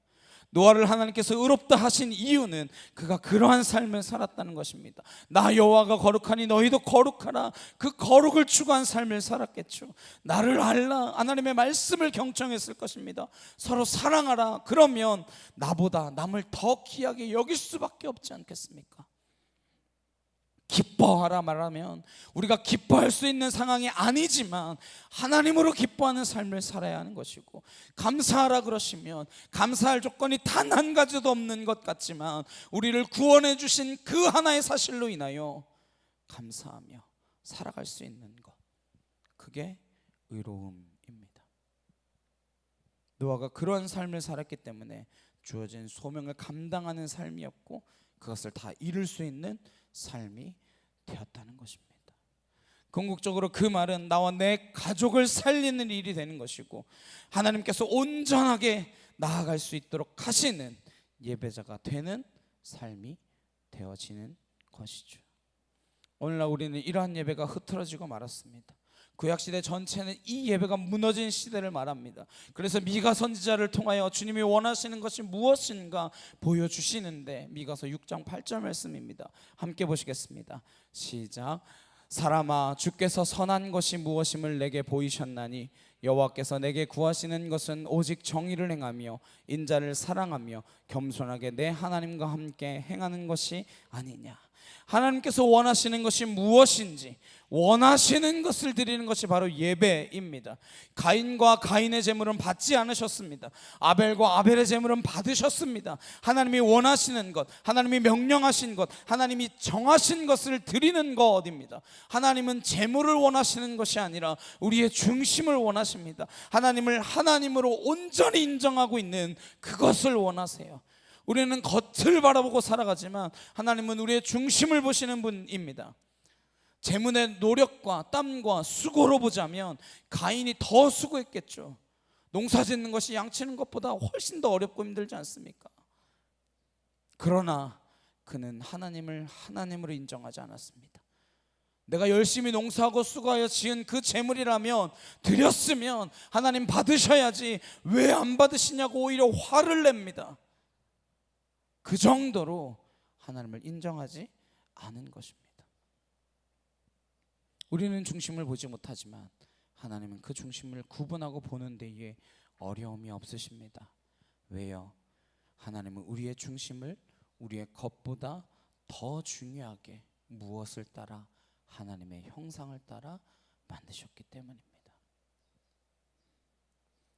노아를 하나님께서 의롭다 하신 이유는 그가 그러한 삶을 살았다는 것입니다. 나 여호와가 거룩하니 너희도 거룩하라. 그 거룩을 추구한 삶을 살았겠죠. 나를 알라, 하나님의 말씀을 경청했을 것입니다. 서로 사랑하라. 그러면 나보다 남을 더 귀하게 여길 수밖에 없지 않겠습니까? 기뻐하라 말하면 우리가 기뻐할 수 있는 상황이 아니지만 하나님으로 기뻐하는 삶을 살아야 하는 것이고, 감사하라 그러시면 감사할 조건이 단 한 가지도 없는 것 같지만 우리를 구원해 주신 그 하나의 사실로 인하여 감사하며 살아갈 수 있는 것, 그게 의로움입니다. 노아가 그런 삶을 살았기 때문에 주어진 소명을 감당하는 삶이었고, 그것을 다 이룰 수 있는 삶이 되었다는 것입니다. 궁극적으로 그 말은 나와 내 가족을 살리는 일이 되는 것이고, 하나님께서 온전하게 나아갈 수 있도록 하시는 예배자가 되는 삶이 되어지는 것이죠. 오늘날 우리는 이러한 예배가 흐트러지고 말았습니다. 구약시대 전체는 이 예배가 무너진 시대를 말합니다. 그래서 미가 선지자를 통하여 주님이 원하시는 것이 무엇인가 보여주시는데, 미가서 6장 8절 말씀입니다. 함께 보시겠습니다. 시작. 사람아 주께서 선한 것이 무엇임을 내게 보이셨나니 여호와께서 내게 구하시는 것은 오직 정의를 행하며 인자를 사랑하며 겸손하게 내 하나님과 함께 행하는 것이 아니냐. 하나님께서 원하시는 것이 무엇인지, 원하시는 것을 드리는 것이 바로 예배입니다. 가인과 가인의 제물은 받지 않으셨습니다. 아벨과 아벨의 제물은 받으셨습니다. 하나님이 원하시는 것, 하나님이 명령하신 것, 하나님이 정하신 것을 드리는 것입니다. 하나님은 제물을 원하시는 것이 아니라 우리의 중심을 원하십니다. 하나님을 하나님으로 온전히 인정하고 있는 그것을 원하세요. 우리는 겉을 바라보고 살아가지만 하나님은 우리의 중심을 보시는 분입니다. 제문의 노력과 땀과 수고로 보자면 가인이 더 수고했겠죠. 농사 짓는 것이 양치는 것보다 훨씬 더 어렵고 힘들지 않습니까? 그러나 그는 하나님을 하나님으로 인정하지 않았습니다. 내가 열심히 농사하고 수고하여 지은 그 재물이라면, 드렸으면 하나님 받으셔야지 왜 안 받으시냐고 오히려 화를 냅니다. 그 정도로 하나님을 인정하지 않은 것입니다. 우리는 중심을 보지 못하지만 하나님은 그 중심을 구분하고 보는 데에 어려움이 없으십니다. 왜요? 하나님은 우리의 중심을 우리의 것보다 더 중요하게 무엇을 따라? 하나님의 형상을 따라 만드셨기 때문입니다.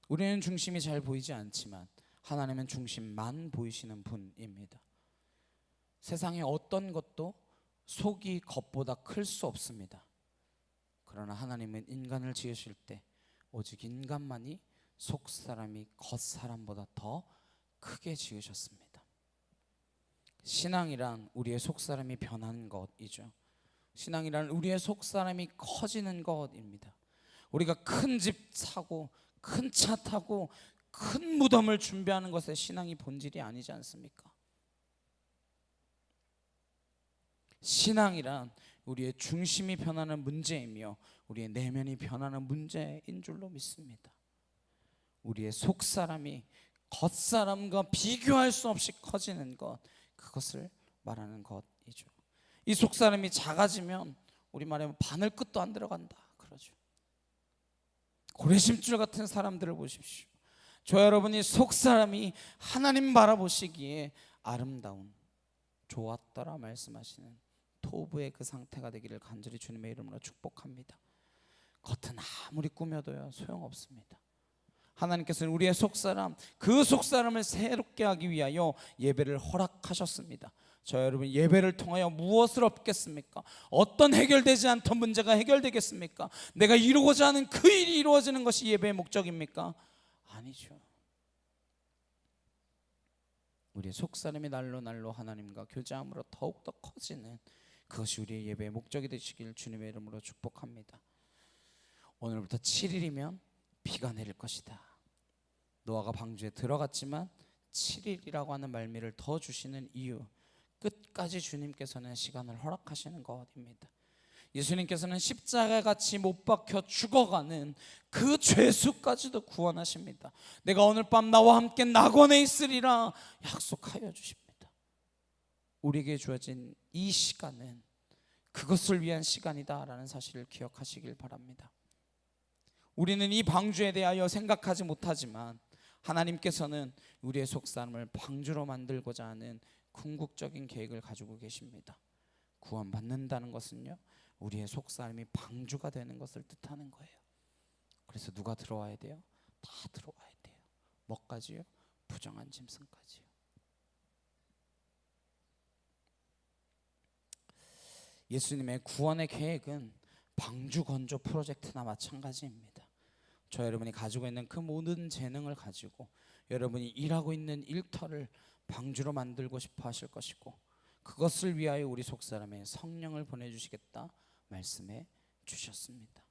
우리는 중심이 잘 보이지 않지만 하나님은 중심만 보이시는 분입니다. 세상의 어떤 것도 속이 겉보다 클 수 없습니다. 그러나 하나님은 인간을 지으실 때 오직 인간만이 속 사람이 겉 사람보다 더 크게 지으셨습니다. 신앙이란 우리의 속 사람이 변하는 것이죠. 신앙이란 우리의 속 사람이 커지는 것입니다. 우리가 큰 집 사고 큰 차 타고 큰 무덤을 준비하는 것에 신앙이 본질이 아니지 않습니까? 신앙이란 우리의 중심이 변하는 문제이며 우리의 내면이 변하는 문제인 줄로 믿습니다. 우리의 속사람이 겉사람과 비교할 수 없이 커지는 것, 그것을 말하는 것이죠. 이 속사람이 작아지면 우리 말하면 바늘 끝도 안 들어간다 그러죠. 고래심줄 같은 사람들을 보십시오. 저 여러분이 속사람이 하나님 바라보시기에 아름다운, 좋았더라 말씀하시는 토부의 그 상태가 되기를 간절히 주님의 이름으로 축복합니다. 겉은 아무리 꾸며도요 소용없습니다. 하나님께서는 우리의 속사람, 그 속사람을 새롭게 하기 위하여 예배를 허락하셨습니다. 저 여러분, 예배를 통하여 무엇을 얻겠습니까? 어떤 해결되지 않던 문제가 해결되겠습니까? 내가 이루고자 하는 그 일이 이루어지는 것이 예배의 목적입니까? 아니죠. 우리의 속사람이 날로 날로 하나님과 교제함으로 더욱더 커지는 그것이 우리의 예배의 목적이 되시길 주님의 이름으로 축복합니다. 오늘부터 7일이면 비가 내릴 것이다. 노아가 방주에 들어갔지만 7일이라고 하는 말미를 더 주시는 이유, 끝까지 주님께서는 시간을 허락하시는 것입니다. 예수님께서는 십자가 같이 못 박혀 죽어가는 그 죄수까지도 구원하십니다. 내가 오늘 밤 나와 함께 낙원에 있으리라 약속하여 주십니다. 우리에게 주어진 이 시간은 그것을 위한 시간이다라는 사실을 기억하시길 바랍니다. 우리는 이 방주에 대하여 생각하지 못하지만 하나님께서는 우리의 속사람을 방주로 만들고자 하는 궁극적인 계획을 가지고 계십니다. 구원받는다는 것은요, 우리의 속사람이 방주가 되는 것을 뜻하는 거예요. 그래서 누가 들어와야 돼요? 다 들어와야 돼요. 뭐까지요? 부정한 짐승까지요. 예수님의 구원의 계획은 방주 건조 프로젝트나 마찬가지입니다. 저 여러분이 가지고 있는 그 모든 재능을 가지고 여러분이 일하고 있는 일터를 방주로 만들고 싶어 하실 것이고, 그것을 위하여 우리 속사람에 성령을 보내주시겠다 말씀해 주셨습니다.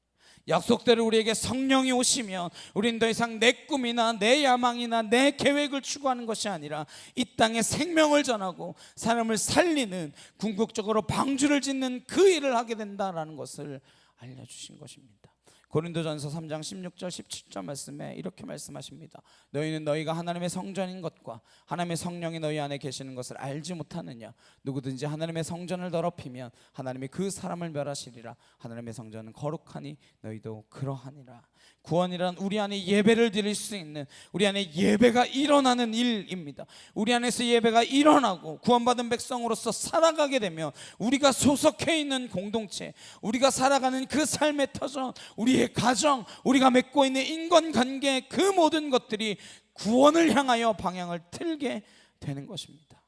약속대로 우리에게 성령이 오시면 우린 더 이상 내 꿈이나 내 야망이나 내 계획을 추구하는 것이 아니라 이 땅에 생명을 전하고 사람을 살리는, 궁극적으로 방주를 짓는 그 일을 하게 된다라는 것을 알려주신 것입니다. 고린도전서 3장 16절 17절 말씀에 이렇게 말씀하십니다. 너희는 너희가 하나님의 성전인 것과 하나님의 성령이 너희 안에 계시는 것을 알지 못하느냐? 누구든지 하나님의 성전을 더럽히면 하나님이 그 사람을 멸하시리라. 하나님의 성전은 거룩하니 너희도 그러하니라. 구원이란 우리 안에 예배를 드릴 수 있는, 우리 안에 예배가 일어나는 일입니다. 우리 안에서 예배가 일어나고 구원받은 백성으로서 살아가게 되면 우리가 소속해 있는 공동체, 우리가 살아가는 그 삶의 터전, 우리의 가정, 우리가 맺고 있는 인간관계, 그 모든 것들이 구원을 향하여 방향을 틀게 되는 것입니다.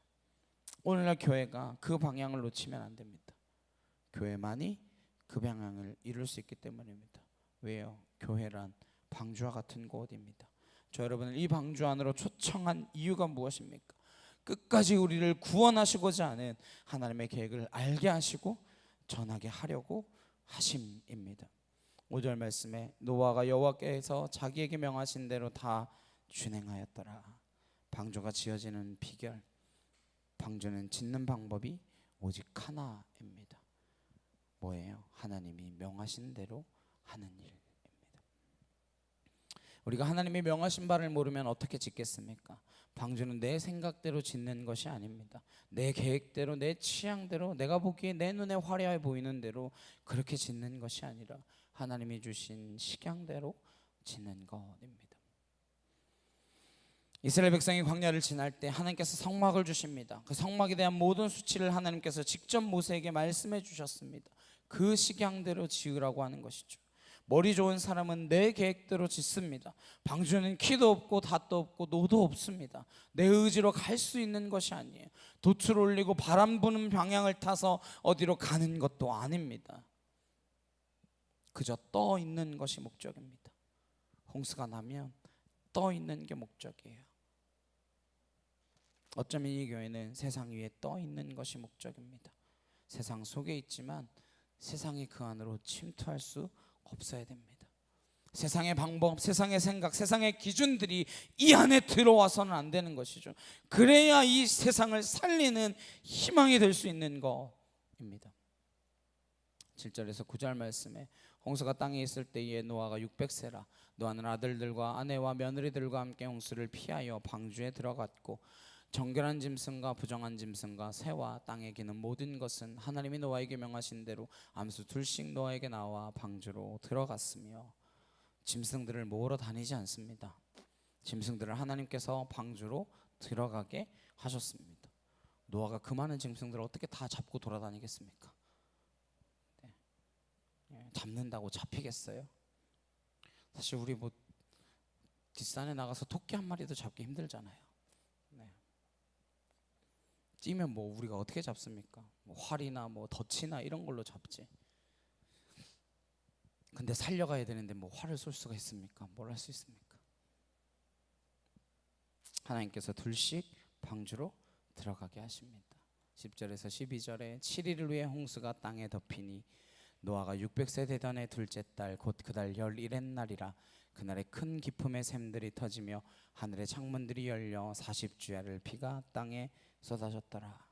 오늘날 교회가 그 방향을 놓치면 안 됩니다. 교회만이 그 방향을 이룰 수 있기 때문입니다. 왜요? 교회란 방주와 같은 곳입니다. 저 여러분을 이 방주 안으로 초청한 이유가 무엇입니까? 끝까지 우리를 구원하시고자 하는 하나님의 계획을 알게 하시고 전하게 하려고 하심입니다. 5절 말씀에 노아가 여호와께서 자기에게 명하신 대로 다 준행하였더라. 방주가 지어지는 비결, 방주는 짓는 방법이 오직 하나입니다. 뭐예요? 하나님이 명하신 대로 하는 일입니다. 우리가 하나님이 명하신 바를 모르면 어떻게 짓겠습니까? 방주는 내 생각대로 짓는 것이 아닙니다. 내 계획대로, 내 취향대로, 내가 보기에 내 눈에 화려해 보이는 대로 그렇게 짓는 것이 아니라 하나님이 주신 식양대로 짓는 것입니다. 이스라엘 백성이 광야를 지날 때 하나님께서 성막을 주십니다. 그 성막에 대한 모든 수치를 하나님께서 직접 모세에게 말씀해 주셨습니다. 그 식양대로 지으라고 하는 것이죠. 머리 좋은 사람은 내 계획대로 짓습니다. 방주는 키도 없고 닷도 없고 노도 없습니다. 내 의지로 갈 수 있는 것이 아니에요. 돛을 올리고 바람 부는 방향을 타서 어디로 가는 것도 아닙니다. 그저 떠 있는 것이 목적입니다. 홍수가 나면 떠 있는 게 목적이에요. 어쩌면 이 교회는 세상 위에 떠 있는 것이 목적입니다. 세상 속에 있지만 세상이 그 안으로 침투할 수 없어야 됩니다. 세상의 방법, 세상의 생각, 세상의 기준들이 이 안에 들어와서는 안 되는 것이죠. 그래야 이 세상을 살리는 희망이 될 수 있는 것입니다. 7절에서 9절 말씀에 홍수가 땅에 있을 때에 노아가 600세라 노아는 아들들과 아내와 며느리들과 함께 홍수를 피하여 방주에 들어갔고 정결한 짐승과 부정한 짐승과 새와 땅에 기는 모든 것은 하나님이 노아에게 명하신 대로 암수 둘씩 노아에게 나와 방주로 들어갔으며 짐승들을 모으러 다니지 않습니다. 짐승들을 하나님께서 방주로 들어가게 하셨습니다. 노아가 그 많은 짐승들을 어떻게 다 잡고 돌아다니겠습니까? 잡는다고 잡히겠어요? 사실 우리 뭐 뒷산에 나가서 토끼 한 마리도 잡기 힘들잖아요. 찌면 뭐 우리가 어떻게 잡습니까? 뭐 활이나 뭐 덫이나 이런 걸로 잡지. 근데 살려가야 되는데 뭐 활을 쏠 수가 있습니까? 뭘 할 수 있습니까? 하나님께서 둘씩 방주로 들어가게 하십니다. 10절에서 12절에 7일을 위해 홍수가 땅에 덮이니 노아가 600세 되던 해 둘째 달 곧 그달 11의 날이라 그날에 큰 기품의 샘들이 터지며 하늘의 창문들이 열려 40주야를 비가 땅에 쏟아졌더라.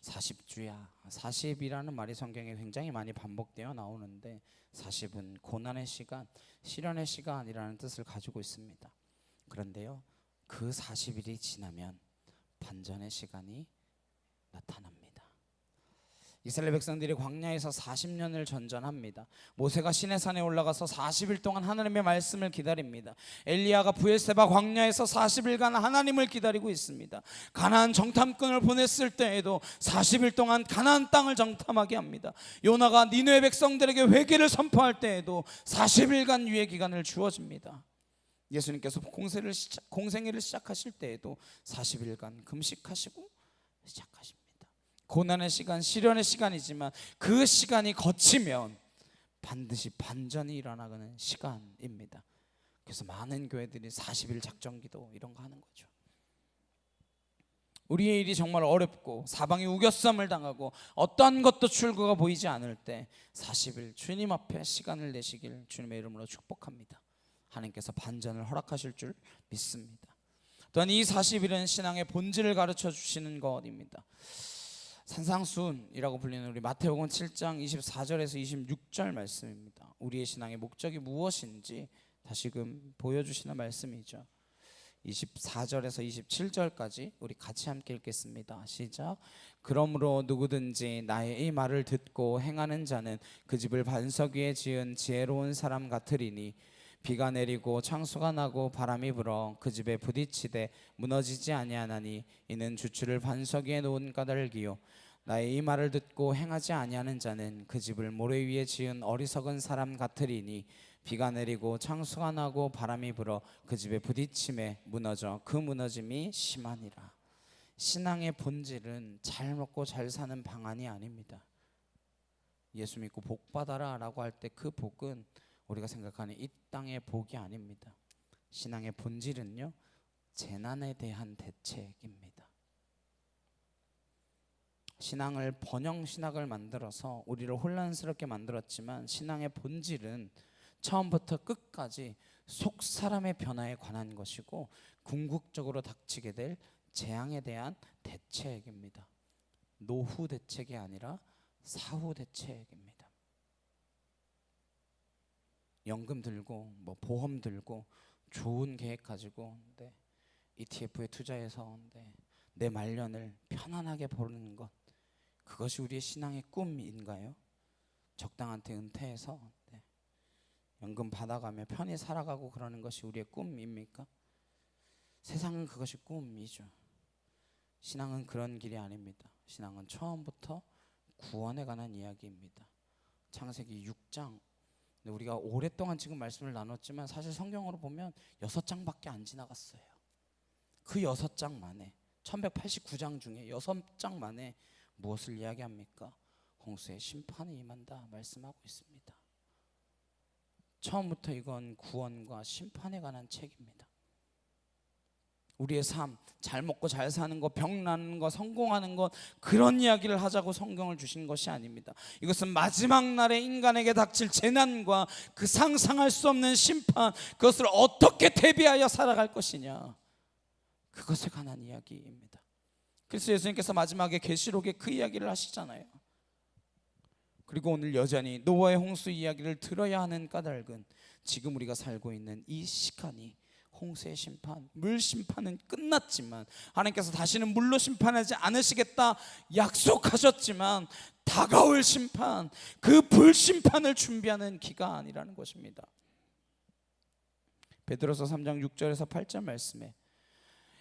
40주야, 40이라는 말이 성경에 굉장히 많이 반복되어 나오는데 40은 고난의 시간, 시련의 시간이라는 뜻을 가지고 있습니다. 그런데요, 그 40일이 지나면 반전의 시간이 나타납니다. 이스라엘 백성들이 광야에서 40년을 전전합니다. 모세가 시내산에 올라가서 40일 동안 하나님의 말씀을 기다립니다. 엘리야가 브엘세바 광야에서 40일간 하나님을 기다리고 있습니다. 가나안 정탐꾼을 보냈을 때에도 40일 동안 가나안 땅을 정탐하게 합니다. 요나가 니느웨 백성들에게 회개를 선포할 때에도 40일간 유예 기간을 주어집니다. 예수님께서 공생애를 시작하실 때에도 40일간 금식하시고 시작하십니다. 고난의 시간, 시련의 시간이지만 그 시간이 거치면 반드시 반전이 일어나는 시간입니다. 그래서 많은 교회들이 40일 작정기도 이런 거 하는 거죠. 우리의 일이 정말 어렵고 사방이 우겨쌈을 당하고 어떠한 것도 출구가 보이지 않을 때 40일 주님 앞에 시간을 내시길 주님의 이름으로 축복합니다. 하나님께서 반전을 허락하실 줄 믿습니다. 또한 이 40일은 신앙의 본질을 가르쳐 주시는 것입니다. 산상순이라고 불리는 우리 마태복음 7장 24절에서 26절 말씀입니다. 우리의 신앙의 목적이 무엇인지 다시금 보여주시는 말씀이죠. 24절에서 27절까지 우리 같이 함께 읽겠습니다. 시작. 그러므로 누구든지 나의 이 말을 듣고 행하는 자는 그 집을 반석 위에 지은 지혜로운 사람 같으리니 비가 내리고 창수가 나고 바람이 불어 그 집에 부딪히되 무너지지 아니하나니 이는 주추를 반석 위에 놓은 까닭이요 나의 이 말을 듣고 행하지 아니하는 자는 그 집을 모래 위에 지은 어리석은 사람 같으리니 비가 내리고 창수가 나고 바람이 불어 그 집에 부딪힘에 무너져 그 무너짐이 심하니라. 신앙의 본질은 잘 먹고 잘 사는 방안이 아닙니다. 예수 믿고 복 받아라 라고 할 때 그 복은 우리가 생각하는 이 땅의 복이 아닙니다. 신앙의 본질은요, 재난에 대한 대책입니다. 신앙을 번영 신학을 만들어서 우리를 혼란스럽게 만들었지만 신앙의 본질은 처음부터 끝까지 속 사람의 변화에 관한 것이고 궁극적으로 닥치게 될 재앙에 대한 대책입니다. 노후 대책이 아니라 사후 대책입니다. 연금 들고 뭐 보험 들고 좋은 계획 가지고 ETF에 투자해서 내 말년을 편안하게 보내는 것, 그것이 우리의 신앙의 꿈인가요? 적당한 때 은퇴해서 연금 받아가며 편히 살아가고 그러는 것이 우리의 꿈입니까? 세상은 그것이 꿈이죠. 신앙은 그런 길이 아닙니다. 신앙은 처음부터 구원에 관한 이야기입니다. 창세기 6장, 우리가 오랫동안 지금 말씀을 나눴지만 사실 성경으로 보면 6장밖에 안 지나갔어요. 그 6장 만에 1189장 중에 6장 만에 무엇을 이야기합니까? 홍수의 심판이 임한다 말씀하고 있습니다. 처음부터 이건 구원과 심판에 관한 책입니다. 우리의 삶, 잘 먹고 잘 사는 것, 병 나는 것, 성공하는 것, 그런 이야기를 하자고 성경을 주신 것이 아닙니다. 이것은 마지막 날에 인간에게 닥칠 재난과 그 상상할 수 없는 심판, 그것을 어떻게 대비하여 살아갈 것이냐, 그것에 관한 이야기입니다. 그래서 예수님께서 마지막에 계시록에 그 이야기를 하시잖아요. 그리고 오늘 여전히 노아의 홍수 이야기를 들어야 하는 까닭은 지금 우리가 살고 있는 이 시간이 홍수의 심판, 물 심판은 끝났지만 하나님께서 다시는 물로 심판하지 않으시겠다 약속하셨지만 다가올 심판, 그 불심판을 준비하는 기간이라는 것입니다. 베드로서 3장 6절에서 8절 말씀에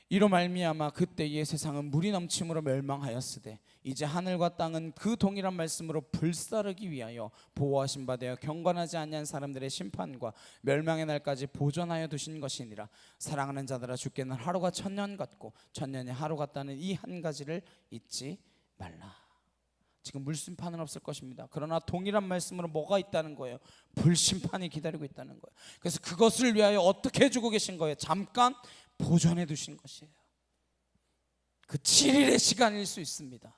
이로 말미암아 그때의 세상은 물이 넘침으로 멸망하였으되 이제 하늘과 땅은 그 동일한 말씀으로 불사르기 위하여 보호하신 바 되어 경건하지 아니한 사람들의 심판과 멸망의 날까지 보존하여 두신 것이니라. 사랑하는 자들아, 주께는 하루가 천년 같고 천년이 하루 같다는 이 한 가지를 잊지 말라. 지금 물심판은 없을 것입니다. 그러나 동일한 말씀으로 뭐가 있다는 거예요? 불심판이 기다리고 있다는 거예요. 그래서 그것을 위하여 어떻게 해주고 계신 거예요? 잠깐 보존해 두신 것이에요. 그 7일의 시간일 수 있습니다.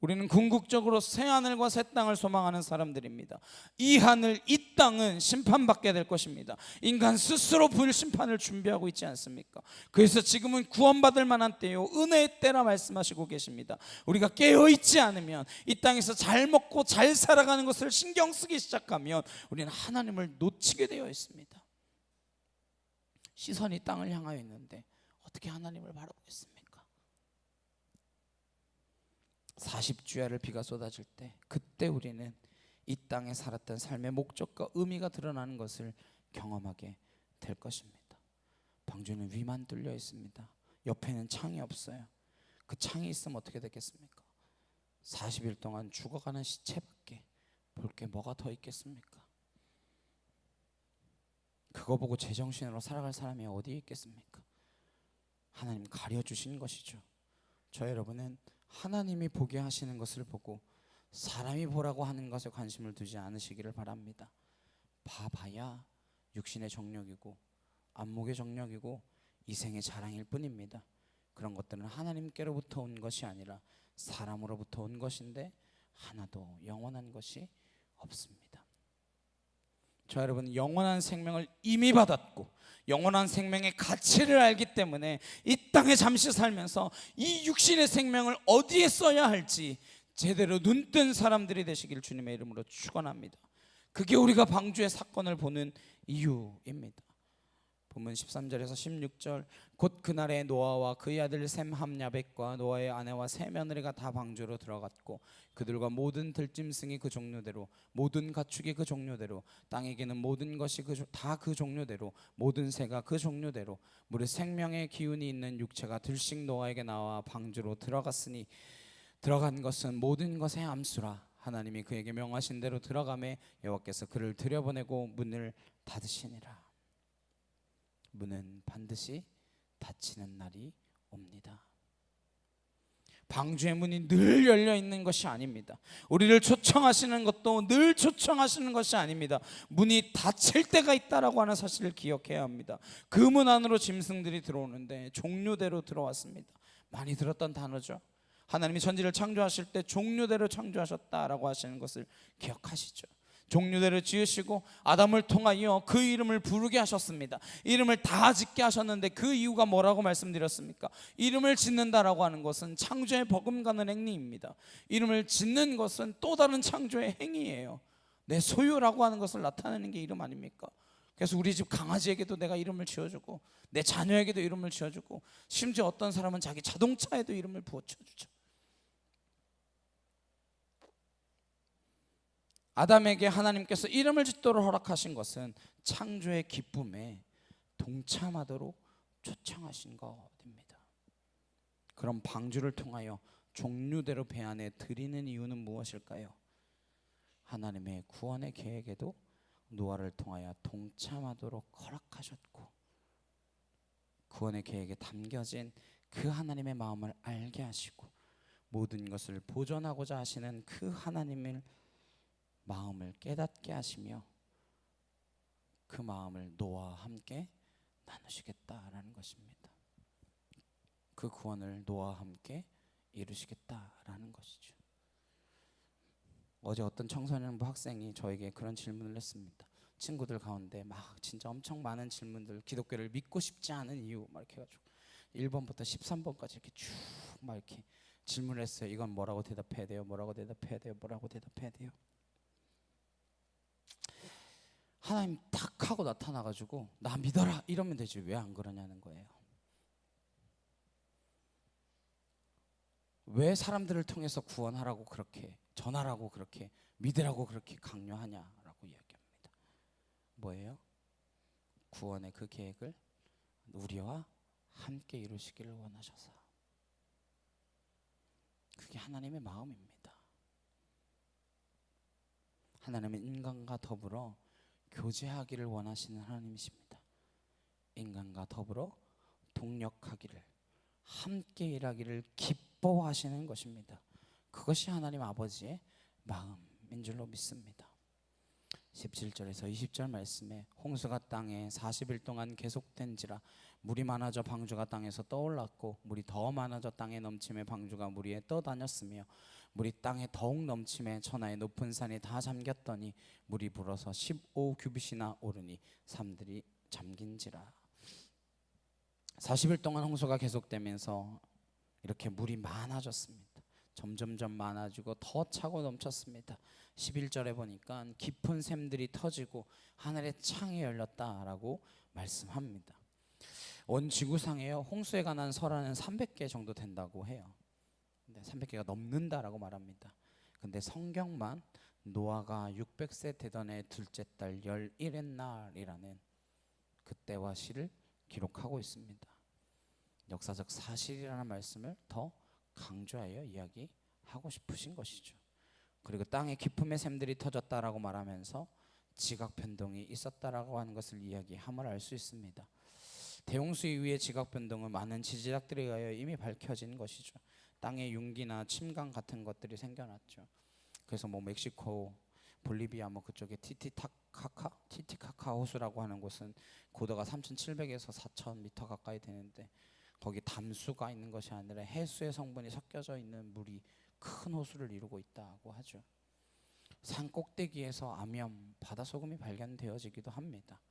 우리는 궁극적으로 새 하늘과 새 땅을 소망하는 사람들입니다. 이 하늘, 이 땅은 심판받게 될 것입니다. 인간 스스로 불심판을 준비하고 있지 않습니까? 그래서 지금은 구원받을 만한 때요, 은혜의 때라 말씀하시고 계십니다. 우리가 깨어있지 않으면, 이 땅에서 잘 먹고 잘 살아가는 것을 신경 쓰기 시작하면 우리는 하나님을 놓치게 되어 있습니다. 시선이 땅을 향하여 있는데 어떻게 하나님을 바라보겠습니까? 40주야를 비가 쏟아질 때, 그때 우리는 이 땅에 살았던 삶의 목적과 의미가 드러나는 것을 경험하게 될 것입니다. 방주는 위만 뚫려 있습니다. 옆에는 창이 없어요. 그 창이 있으면 어떻게 되겠습니까? 40일 동안 죽어가는 시체밖에 볼 게 뭐가 더 있겠습니까? 그거 보고 제정신으로 살아갈 사람이 어디에 있겠습니까? 하나님 가려주신 것이죠. 저 여러분은 하나님이 보게 하시는 것을 보고 사람이 보라고 하는 것에 관심을 두지 않으시기를 바랍니다. 봐봐야 육신의 정욕이고 안목의 정욕이고 이생의 자랑일 뿐입니다. 그런 것들은 하나님께로부터 온 것이 아니라 사람으로부터 온 것인데 하나도 영원한 것이 없습니다. 저 여러분, 영원한 생명을 이미 받았고 영원한 생명의 가치를 알기 때문에 이 땅에 잠시 살면서 이 육신의 생명을 어디에 써야 할지 제대로 눈뜬 사람들이 되시길 주님의 이름으로 축원합니다. 그게 우리가 방주의 사건을 보는 이유입니다. 본문 13절에서 16절, 곧 그날에 노아와 그의 아들 셈 함야벳과 노아의 아내와 세 며느리가 다 방주로 들어갔고 그들과 모든 들짐승이 그 종류대로 모든 가축이 그 종류대로 땅에게는 모든 것이 다 그 종류대로 모든 새가 그 종류대로 물에 생명의 기운이 있는 육체가 들씩 노아에게 나와 방주로 들어갔으니 들어간 것은 모든 것의 암수라. 하나님이 그에게 명하신 대로 들어가매 여호와께서 그를 들여보내고 문을 닫으시니라. 문은 반드시 닫히는 날이 옵니다. 방주의 문이 늘 열려 있는 것이 아닙니다. 우리를 초청하시는 것도 늘 초청하시는 것이 아닙니다. 문이 닫힐 때가 있다라고 하는 사실을 기억해야 합니다. 그 문 안으로 짐승들이 들어오는데 종류대로 들어왔습니다. 많이 들었던 단어죠. 하나님이 천지를 창조하실 때 종류대로 창조하셨다라고 하시는 것을 기억하시죠. 종류대로 지으시고 아담을 통하여 그 이름을 부르게 하셨습니다. 이름을 다 짓게 하셨는데 그 이유가 뭐라고 말씀드렸습니까? 이름을 짓는다라고 하는 것은 창조에 버금가는 행위입니다. 이름을 짓는 것은 또 다른 창조의 행위예요. 내 소유라고 하는 것을 나타내는 게 이름 아닙니까? 그래서 우리 집 강아지에게도 내가 이름을 지어주고 내 자녀에게도 이름을 지어주고 심지어 어떤 사람은 자기 자동차에도 이름을 부어주죠. 아담에게 하나님께서 이름을 짓도록 허락하신 것은 창조의 기쁨에 동참하도록 초청하신 것입니다. 그럼 방주를 통하여 종류대로 배 안에 드리는 이유는 무엇일까요? 하나님의 구원의 계획에도 노아를 통하여 동참하도록 허락하셨고 구원의 계획에 담겨진 그 하나님의 마음을 알게 하시고 모든 것을 보존하고자 하시는 그 하나님의 마음을 깨닫게 하시며 그 마음을 노아와 함께 나누시겠다라는 것입니다. 그 구원을 노아와 함께 이루시겠다라는 것이죠. 어제 어떤 청소년부 학생이 저에게 그런 질문을 했습니다. 친구들 가운데 막 진짜 엄청 많은 질문들, 기독교를 믿고 싶지 않은 이유 막 이렇게 해가지고 1번부터 13번까지 이렇게 쭉 막 이렇게 질문을 했어요. 이건 뭐라고 대답해야 돼요? 뭐라고 대답해야 돼요? 뭐라고 대답해야 돼요? 하나님 딱 하고 나타나가지고 나 믿어라 이러면 되지 왜 안 그러냐는 거예요. 왜 사람들을 통해서 구원하라고 그렇게 전하라고 그렇게 믿으라고 그렇게 강요하냐라고 이야기합니다. 뭐예요? 구원의 그 계획을 우리와 함께 이루시기를 원하셔서. 그게 하나님의 마음입니다. 하나님은 인간과 더불어 교제하기를 원하시는 하나님이십니다. 인간과 더불어 동력하기를, 함께 일하기를 기뻐하시는 것입니다. 그것이 하나님 아버지의 마음인 줄로 믿습니다. 17절에서 20절 말씀에 홍수가 땅에 40일 동안 계속된지라 물이 많아져 방주가 땅에서 떠올랐고 물이 더 많아져 땅에 넘침에 방주가 물 위에 떠다녔으며 물이 땅에 더욱 넘침에 천하의 높은 산이 다 잠겼더니 물이 불어서 15규빗이나 오르니 산들이 잠긴지라. 40일 동안 홍수가 계속되면서 이렇게 물이 많아졌습니다. 점점점 많아지고 더 차고 넘쳤습니다. 11절에 보니까 깊은 샘들이 터지고 하늘의 창이 열렸다라고 말씀합니다. 온 지구상에요 홍수에 관한 설화는 300개 정도 된다고 해요. 300개가 넘는다라고 말합니다. 근데 성경만 노아가 600세 되던 해 둘째 달 11의 날이라는 그때와 시를 기록하고 있습니다. 역사적 사실이라는 말씀을 더 강조하여 이야기하고 싶으신 것이죠. 그리고 땅에 깊음의 샘들이 터졌다라고 말하면서 지각 변동이 있었다라고 하는 것을 이야기함을 알 수 있습니다. 대홍수 이후의 지각 변동은 많은 지질학들에 의하여 이미 밝혀진 것이죠. 땅에 융기나 침강 같은 것들이 생겨났죠. 그래서 뭐 멕시코, 볼리비아 뭐 그쪽에 티티카카 호수라고 하는 곳은 고도가 3,700에서 4,000m 가까이 되는데 거기 담수가 있는 것이 아니라 해수의 성분이 섞여져 있는 물이 큰 호수를 이루고 있다고 하죠. 산 꼭대기에서 암염, 바다소금이 발견되어지기도 합니다.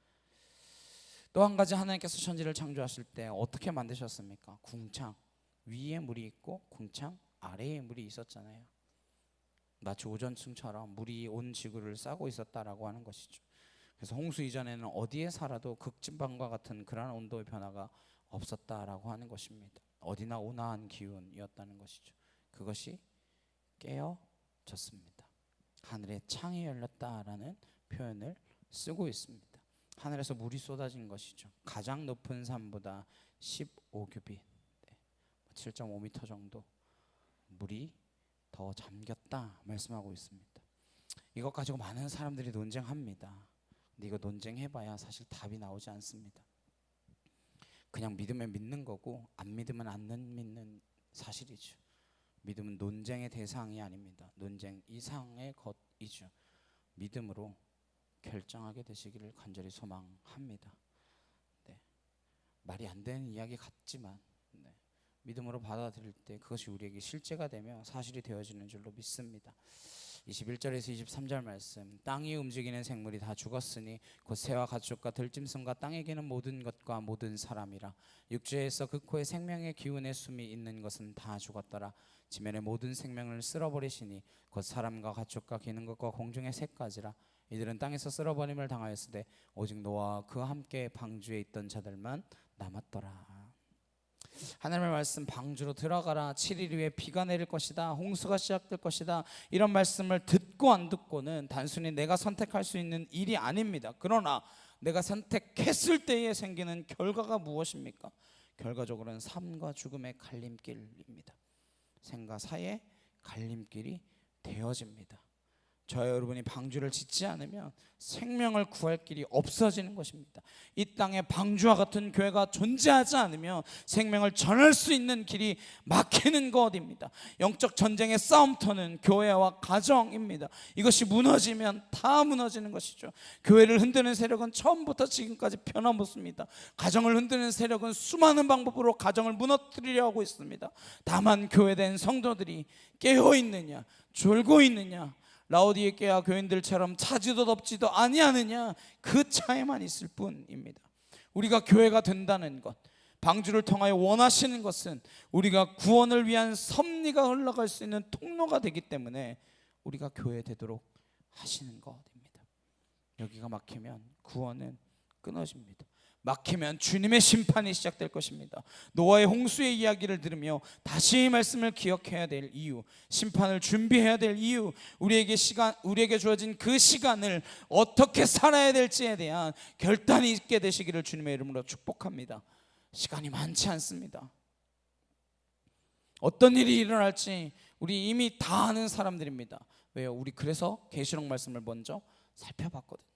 또 한 가지 하나님께서 천지를 창조하실 때 어떻게 만드셨습니까? 궁창 위에 물이 있고 궁창 아래에 물이 있었잖아요. 마치 오존층처럼 물이 온 지구를 싸고 있었다라고 하는 것이죠. 그래서 홍수 이전에는 어디에 살아도 극진방과 같은 그러한 온도의 변화가 없었다라고 하는 것입니다. 어디나 온화한 기운이었다는 것이죠. 그것이 깨어졌습니다. 하늘의 창이 열렸다라는 표현을 쓰고 있습니다. 하늘에서 물이 쏟아진 것이죠. 가장 높은 산보다 15규빗 7.5m 정도 물이 더 잠겼다 말씀하고 있습니다. 이것 가지고 많은 사람들이 논쟁합니다. 근데 이거 논쟁해봐야 사실 답이 나오지 않습니다. 그냥 믿으면 믿는 거고 안 믿으면 안 믿는 사실이죠. 믿음은 논쟁의 대상이 아닙니다. 논쟁 이상의 것이죠. 믿음으로 결정하게 되시기를 간절히 소망합니다. 네. 말이 안 되는 이야기 같지만 믿음으로 받아들일 때 그것이 우리에게 실제가 되며 사실이 되어지는 줄로 믿습니다. 21절에서 23절 말씀, 땅이 움직이는 생물이 다 죽었으니 곧 새와 가축과 들짐승과 땅에 기는 모든 것과 모든 사람이라. 육지에서 그 코에 생명의 기운의 숨이 있는 것은 다 죽었더라. 지면의 모든 생명을 쓸어버리시니 곧 사람과 가축과 기는 것과 공중의 새까지라. 이들은 땅에서 쓸어버림을 당하였으되 오직 노아와 그와 함께 방주에 있던 자들만 남았더라. 하나님의 말씀, 방주로 들어가라, 7일 후에 비가 내릴 것이다, 홍수가 시작될 것이다, 이런 말씀을 듣고 안 듣고는 단순히 내가 선택할 수 있는 일이 아닙니다. 그러나 내가 선택했을 때에 생기는 결과가 무엇입니까? 결과적으로는 삶과 죽음의 갈림길입니다. 생과 사의 갈림길이 되어집니다. 저와 여러분이 방주를 짓지 않으면 생명을 구할 길이 없어지는 것입니다. 이 땅에 방주와 같은 교회가 존재하지 않으면 생명을 전할 수 있는 길이 막히는 것입니다. 영적 전쟁의 싸움터는 교회와 가정입니다. 이것이 무너지면 다 무너지는 것이죠. 교회를 흔드는 세력은 처음부터 지금까지 변함없습니다. 가정을 흔드는 세력은 수많은 방법으로 가정을 무너뜨리려 하고 있습니다. 다만 교회된 성도들이 깨어있느냐 졸고 있느냐, 라오디게아 교인들처럼 차지도 덥지도 아니하느냐, 그 차이만 있을 뿐입니다. 우리가 교회가 된다는 것, 방주를 통하여 원하시는 것은 우리가 구원을 위한 섭리가 흘러갈 수 있는 통로가 되기 때문에 우리가 교회 되도록 하시는 것입니다. 여기가 막히면 구원은 끊어집니다. 막히면 주님의 심판이 시작될 것입니다. 노아의 홍수의 이야기를 들으며 다시 이 말씀을 기억해야 될 이유, 심판을 준비해야 될 이유, 우리에게 주어진 그 시간을 어떻게 살아야 될지에 대한 결단이 있게 되시기를 주님의 이름으로 축복합니다. 시간이 많지 않습니다. 어떤 일이 일어날지 우리 이미 다 아는 사람들입니다. 왜요? 우리 그래서 계시록 말씀을 먼저 살펴봤거든요.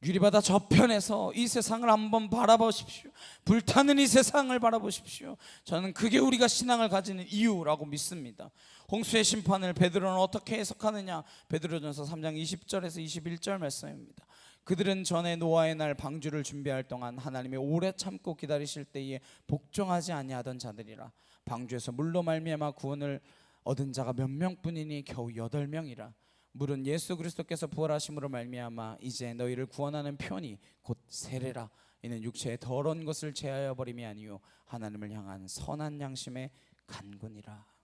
유리바다 저편에서 이 세상을 한번 바라보십시오. 불타는 이 세상을 바라보십시오. 저는 그게 우리가 신앙을 가지는 이유라고 믿습니다. 홍수의 심판을 베드로는 어떻게 해석하느냐? 베드로전서 3장 20절에서 21절 말씀입니다. 그들은 전에 노아의 날 방주를 준비할 동안 하나님이 오래 참고 기다리실 때에 복종하지 아니하던 자들이라. 방주에서 물로 말미암아 구원을 얻은 자가 몇 명뿐이니 겨우 8명이라. 물은 예수 그리스도께서 부활하심으로 말미암아 이제 너희를 구원하는 편이 곧 세례라. 이는 육체의 더러운 것을 제하여 버림이 아니요 하나님을 향한 선한 양심의 간군이라.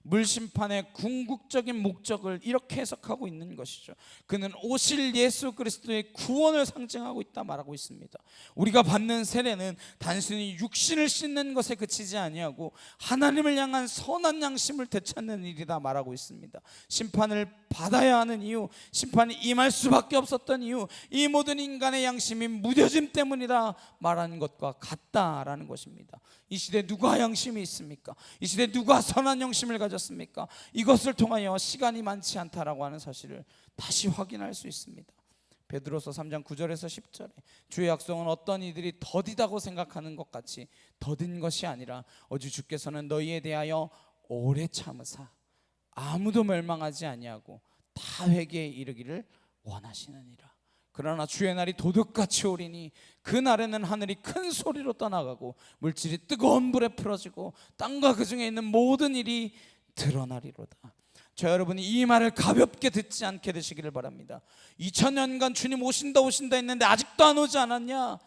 물심판의 궁극적인 목적을 이렇게 해석하고 있는 것이죠. 그는 오실 예수 그리스도의 구원을 상징하고 있다 말하고 있습니다. 우리가 받는 세례는 단순히 육신을 씻는 것에 그치지 아니하고 하나님을 향한 선한 양심을 되찾는 일이다 말하고 있습니다. 심판을 받아야 하는 이유, 심판이 임할 수밖에 없었던 이유, 이 모든 인간의 양심이 무뎌짐 때문이다 말하는 것과 같다라는 것입니다. 이 시대에 누가 양심이 있습니까? 이 시대에 누가 선한 양심을 가졌습니까? 이것을 통하여 시간이 많지 않다라고 하는 사실을 다시 확인할 수 있습니다. 베드로서 3장 9절에서 10절에 주의 약속은 어떤 이들이 더디다고 생각하는 것 같이 더딘 것이 아니라 오직 주께서는 너희에 대하여 오래 참으사 아무도 멸망하지 아니하고 다 회개에 이르기를 원하시느니라. 그러나 주의 날이 도둑같이 오리니 그 날에는 하늘이 큰 소리로 떠나가고 물질이 뜨거운 불에 풀어지고 땅과 그 중에 있는 모든 일이 드러나리로다. 저 여러분이 이 말을 가볍게 듣지 않게 되시기를 바랍니다. 2000년간 주님 오신다 했는데 아직도 안 오지 않았냐?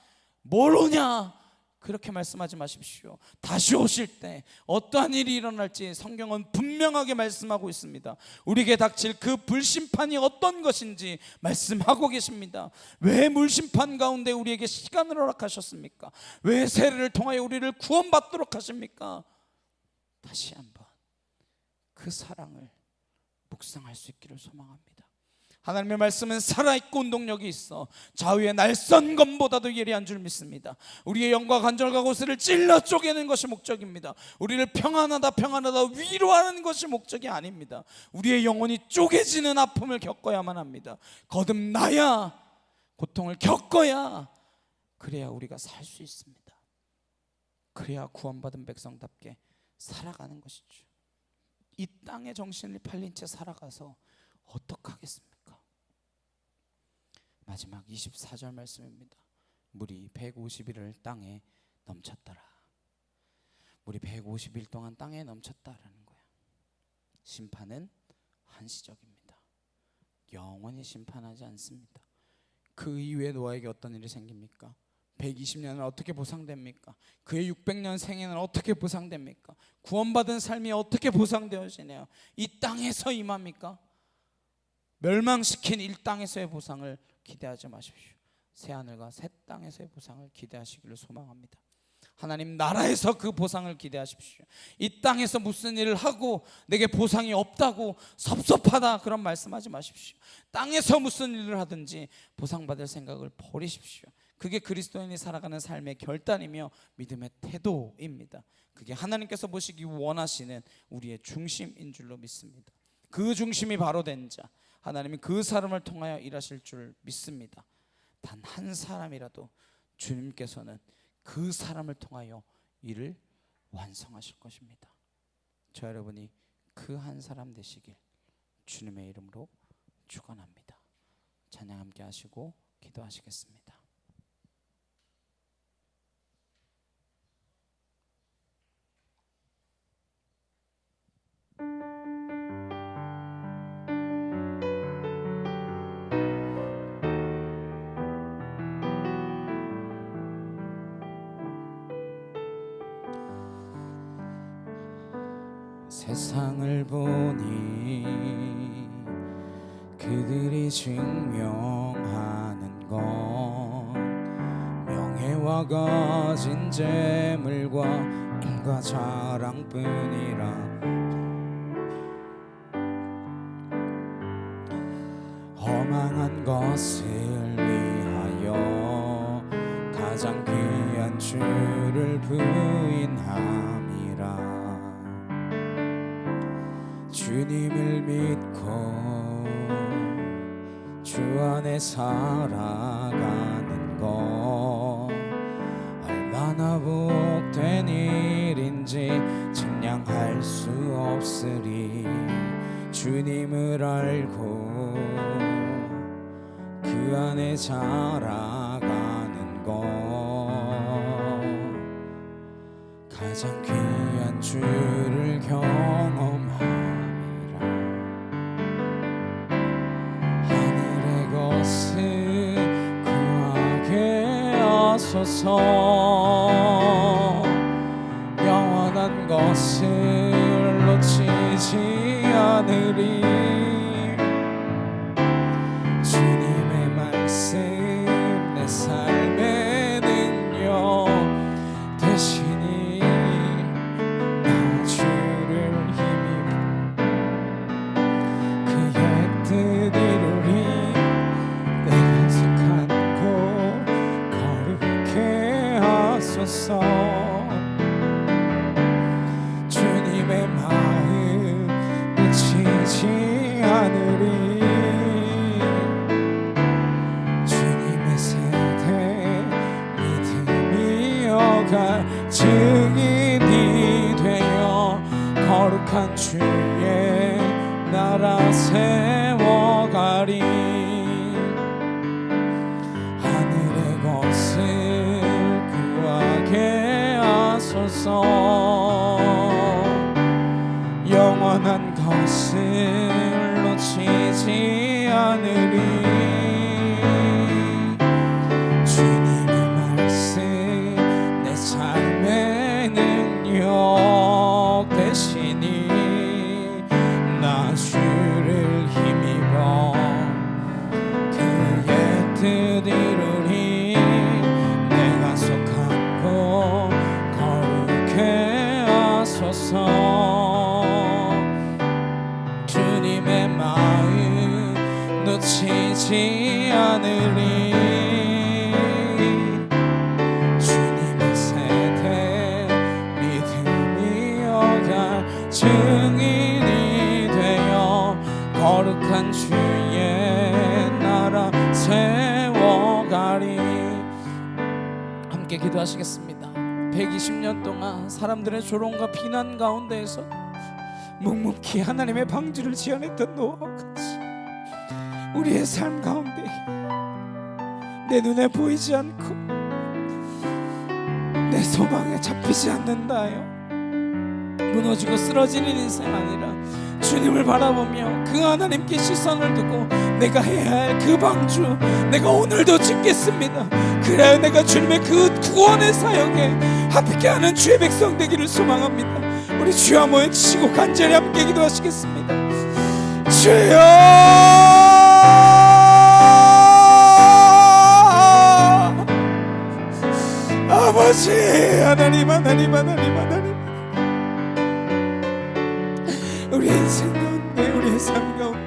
뭘 오냐? 그렇게 말씀하지 마십시오. 다시 오실 때 어떠한 일이 일어날지 성경은 분명하게 말씀하고 있습니다. 우리에게 닥칠 그 불심판이 어떤 것인지 말씀하고 계십니다. 왜 물심판 가운데 우리에게 시간을 허락하셨습니까? 왜 세례를 통하여 우리를 구원받도록 하십니까? 다시 한번 그 사랑을 묵상할 수 있기를 소망합니다. 하나님의 말씀은 살아있고 운동력이 있어 좌우의 날선 검보다도 예리한 줄 믿습니다. 우리의 영과 관절과 고슬을 찔러 쪼개는 것이 목적입니다. 우리를 평안하다 위로하는 것이 목적이 아닙니다. 우리의 영혼이 쪼개지는 아픔을 겪어야만 합니다. 거듭나야, 고통을 겪어야, 그래야 우리가 살 수 있습니다. 그래야 구원받은 백성답게 살아가는 것이죠. 이 땅에 정신을 팔린 채 살아가서 어떡하겠습니까? 마지막 24절 말씀입니다. 물이 150일을 땅에 넘쳤더라. 물이 150일 동안 땅에 넘쳤다라는 거야. 심판은 한시적입니다. 영원히 심판하지 않습니다. 그 이후에 노아에게 어떤 일이 생깁니까? 120년은 어떻게 보상됩니까? 그의 600년 생애는 어떻게 보상됩니까? 구원받은 삶이 어떻게 보상되어지네요? 이 땅에서 임합니까? 멸망시킨 이 땅에서의 보상을 기대하지 마십시오. 새하늘과 새 땅에서의 보상을 기대하시기를 소망합니다. 하나님 나라에서 그 보상을 기대하십시오. 이 땅에서 무슨 일을 하고 내게 보상이 없다고 섭섭하다 그런 말씀하지 마십시오. 땅에서 무슨 일을 하든지 보상받을 생각을 버리십시오. 그게 그리스도인이 살아가는 삶의 결단이며 믿음의 태도입니다. 그게 하나님께서 보시기 원하시는 우리의 중심인 줄로 믿습니다. 그 중심이 바로 된 자, 하나님이 그 사람을 통하여 일하실 줄 믿습니다. 단 한 사람이라도 주님께서는 그 사람을 통하여 일을 완성하실 것입니다. 저 여러분이 그 한 사람 되시길 주님의 이름으로 축원합니다. 찬양 함께 하시고 기도하시겠습니다. 세상을 보니 그들이 증명하는 건 명예와 가진 재물과 인과 자랑뿐이라. 허망한 것을 위하여 가장 귀한 주를 부인함이라. 주님을 믿고 주 안에 살아가는 것 얼마나 복된 일인지 측량할 수 없으리. 주님을 알고 그 안에 자라가는 것 가장 귀한 주를 경험함이라. 하늘의 것을 구하게 하소서. 영원한 것을 놓치지 않으리. 주님의 말씀 내 삶의 능력 되시니 나 주를 힘입어 그의 뜻 이루리. 내가 속한 곳 거룩해 하소서. 주님의 마음 놓치지 않으리. 주님의 세대 믿음이 어갈 증인이 되어 거룩한 주의 나라 세워가리. 하늘의 것을 구하게 하소서. 영원한 것을 놓치지 않으리. 주님의 말씀 내 삶의 능력 되시니 나 주를 힘입어 그의 뜻 이루리. 내가 속한 곳 거룩해 하소서. 주님의 마음 놓치지 않으리. 주님의 세대 믿음이 어갈 증인이 되어 거룩한 주의 나라 세워가리. 함께 기도하시겠습니다. 120년 동안 사람들의 조롱과 비난 가운데에서 묵묵히 하나님의 방주를 지어냈던 노아와 같이 우리의 삶 가운데 내 눈에 보이지 않고 내 소망에 잡히지 않는다요. 무너지고 쓰러지는 인생 아니라 주님을 바라보며 그 하나님께 시선을 두고 내가 해야 할 그 방주 내가 오늘도 짓겠습니다. 그래야 내가 주님의 그 구원의 사역에 합격하는 주의 백성 되기를 소망합니다. 우리 주여 한번 외치시고 간절히 함께 기도하시겠습니다. 주여 아버지 하나님 우리 인생 가운데 우리의 삶 가운데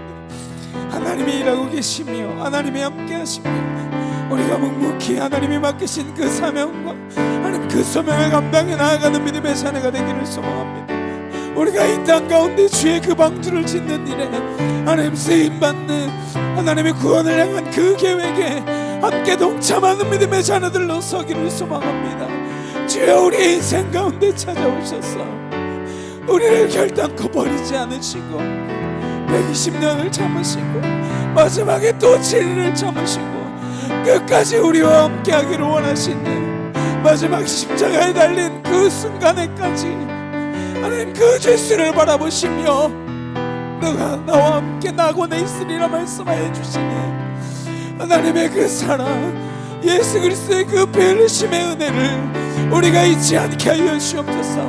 하나님이 일하고 계시며 하나님이 함께 하시며 우리가 묵묵히 하나님이 맡기신 그 사명과 하나님 그 소명을 감당해 나아가는 믿음의 자녀가 되기를 소망합니다. 우리가 이 땅 가운데 주의 그 방주를 짓는 일에 하나님 쓰임받는 하나님의 구원을 향한 그 계획에 함께 동참하는 믿음의 자녀들로 서기를 소망합니다. 주여 우리의 인생 가운데 찾아오셔서 우리를 결단코 버리지 않으시고 120년을 참으시고 마지막에 또 7일을 참으시고 끝까지 우리와 함께하기를 원하시는 마지막 십자가에 달린 그 순간에까지 하나님 그 죄수를 바라보시며 너가 나와 함께 낙원에 있으리라 말씀하여 주시니 하나님의 그 사랑 예수 그리스도의 그 배르심의 은혜를 우리가 잊지 않게 하여 주옵소서.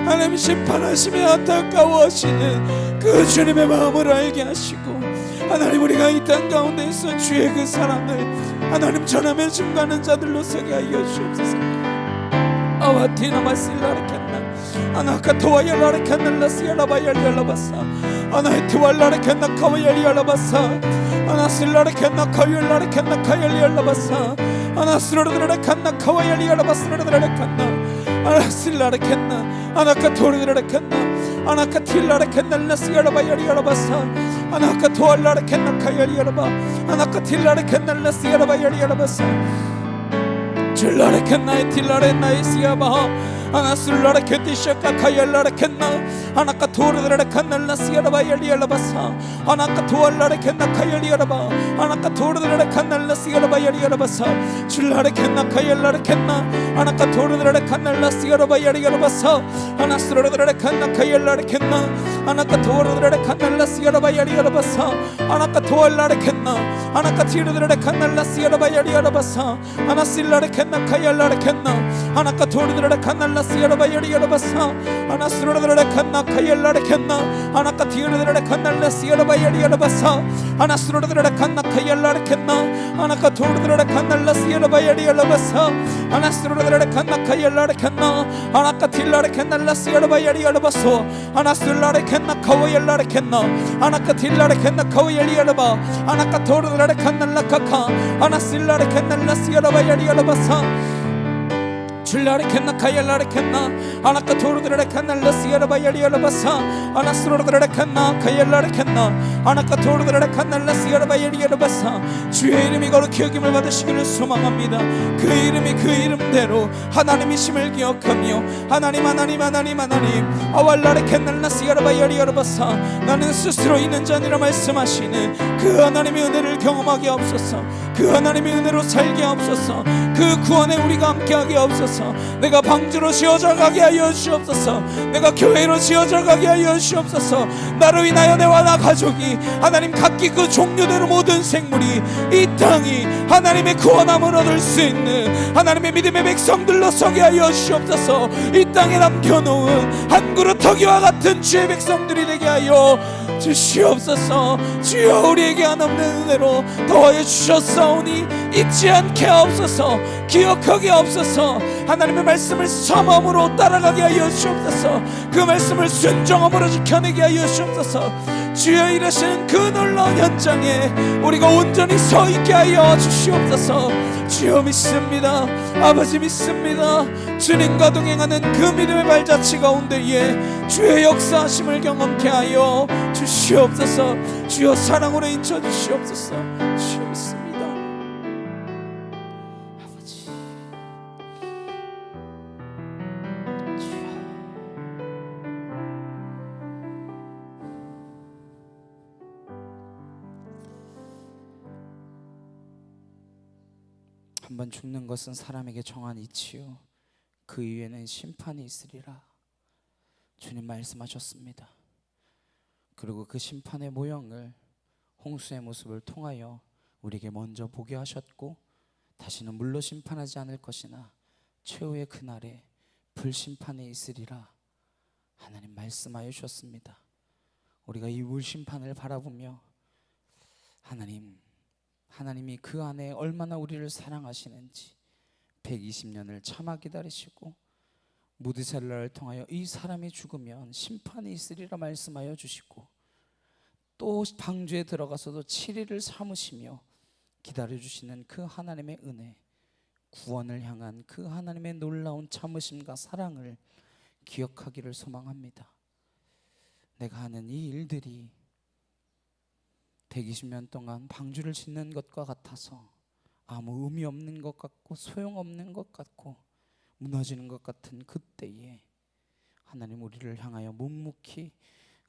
하나님 심판하시며 안타까워하시는 그 주님의 마음을 알게 하시고 하나님 우리가 이 땅 가운데에서 주의 그 사랑을 하나님 전하며 증거하는 자들로 서게 하여 주옵소서. 아와티나마실라르켄나 아나카토와열라르켄날라시아라바열리알라바사 아나히트왈라르켄나 카와열리알라바사 아나실라르켄나 카열라르켄나 카열리알라바사 아나스로르르르켄나 카와열리알라바스로르르르켄나 아나실라르켄나 아나카토르르르켄나 아나카틸라르켄날라시아라바열리알라바사 아나카토알라르켄나 카열리알라바 아나카틸라르켄날라시아라바열리알라바사 줄라르켄나이 틸라레나이 시아바하 아나술라르케티샤카 카열라르켄나 아나카토르르르칸날라시아라바열리알라바사 아나카토알라르켄나 카열리알라바 아나카토르르르칸날라시아라바열리알라바사 줄라르켄나 카열라르켄나 아나카토르르르칸날라시아라바열리알라바사 아나술르르르칸나 카열라르켄나 아나카토르르르칸날라시아라바열리알라바사 아나카토알라르켄나 아나카티르르르칸날라시아라바열리알라바사 아나실라르켄나 카열라르켄나 아나카토르르르칸날라시아라바열리알라바사 아나스로르르르칸나 카열라르켄나 아나카티르르르칸날라시아라바열리알라바사 아나스로르르르칸나 카열라르켄나 아나카토르르르칸날라시아라바열리알라바사 아나스로르르르칸나 카열라르켄나 아나카틸라르켄날라시아라바열리알라바소 아나슬라르켄나 카와열라르켄나 아나카틸라르켄나 카와열리알라바 아나카토르르르칸날라카카 아나실라르켄날라시아라바열리알라바사 줄라르켄나 카열라르켄나 아나카토르르르칸날라시아라바열리알라바사 아나스로르르르칸나 카열라르켄나 아나카토르르르칸날라시아라바열리알라바사 주의 이름이 거룩히 여김을 받으시기를 소망합니다. 그 이름이 그 이름대로 하나님이심을 기억하며 하나님 아왈라르켄날라시아라바열리알라바사 나는 스스로 있는 자 아니라 말씀하시는 그 하나님의 은혜를 경험하게 하옵소서. 그 하나님의 은혜로 살게 하옵소서. 그 구원에 우리가 함께하게 하옵소서. 내가 방주로 지어져 가게 하여 주옵소서. 내가 교회로 지어져 가게 하여 주옵소서. 나로 인하여 내와 나 가족이 하나님 각기 그 종류대로 모든 생물이 이 땅이 하나님의 구원함을 얻을 수 있는 하나님의 믿음의 백성들로 서게 하여 주옵소서. 이 땅에 남겨놓은 한 그릇 터기와 같은 주의 백성들이 되게 하여 주시옵소서. 주여 우리에게 한없는 은혜로 더하여 주셨사오니 잊지 않게 하옵소서. 기억하게 하옵소서. 하나님의 말씀을 사모함으로 따라가게 하여 주옵소서. 그 말씀을 순종함으로 지켜내게 하여 주옵소서. 주여 일하시는 그 놀라운 현장에 우리가 온전히 서 있게 하여 주시옵소서. 주여 믿습니다. 아버지 믿습니다. 주님과 동행하는 그 믿음의 발자취 가운데에 주의 역사하심을 경험케 하여 주시옵소서. 주여 사랑으로 인쳐 주시옵소서. 주여 믿습니다. 아버지 주여 한번 죽는 것은 사람에게 정한 이치요 그 이후에는 심판이 있으리라 주님 말씀하셨습니다. 그리고 그 심판의 모형을 홍수의 모습을 통하여 우리에게 먼저 보게 하셨고, 다시는 물로 심판하지 않을 것이나 최후의 그날에 불심판이 있으리라 하나님 말씀하여 주셨습니다. 우리가 이 물심판을 바라보며 하나님이 그 안에 얼마나 우리를 사랑하시는지 120년을 참아 기다리시고 무드셀라를 통하여 이 사람이 죽으면 심판이 있으리라 말씀하여 주시고, 또 방주에 들어가서도 7일을 참으시며 기다려주시는 그 하나님의 은혜, 구원을 향한 그 하나님의 놀라운 참으심과 사랑을 기억하기를 소망합니다. 내가 하는 이 일들이 120년 동안 방주를 짓는 것과 같아서 아무 의미 없는 것 같고 소용없는 것 같고 무너지는 것 같은 그때에 하나님 우리를 향하여 묵묵히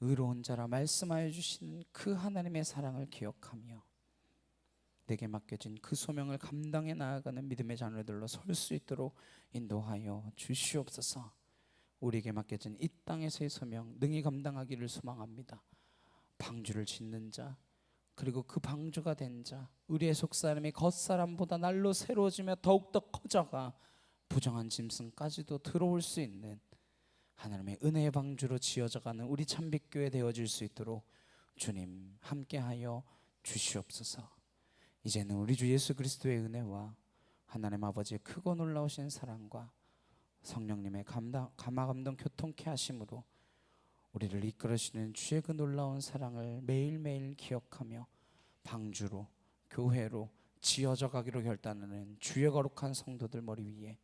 의로운 자라 말씀하여 주시는 그 하나님의 사랑을 기억하며 내게 맡겨진 그 소명을 감당해 나아가는 믿음의 자녀들로 설 수 있도록 인도하여 주시옵소서. 우리에게 맡겨진 이 땅에서의 소명 능히 감당하기를 소망합니다. 방주를 짓는 자, 그리고 그 방주가 된 자, 우리의 속사람이 겉사람보다 날로 새로워지며 더욱더 커져가 부정한 짐승까지도 들어올 수 있는 하나님의 은혜의 방주로 지어져가는 우리 참빛교회 되어질 수 있도록 주님 함께하여 주시옵소서. 이제는 우리 주 예수 그리스도의 은혜와 하나님 아버지의 크고 놀라우신 사랑과 성령님의 감화감동 교통케 하심으로 우리를 이끌으시는 주의 그 놀라운 사랑을 매일매일 기억하며 방주로 교회로 지어져 가기로 결단하는 주의 거룩한 성도들 머리 위에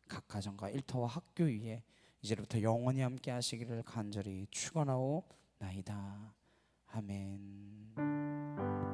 각 가정과 일터와 학교 위에 이제부터 영원히 함께 하시기를 간절히 축원하옵나이다. 아멘.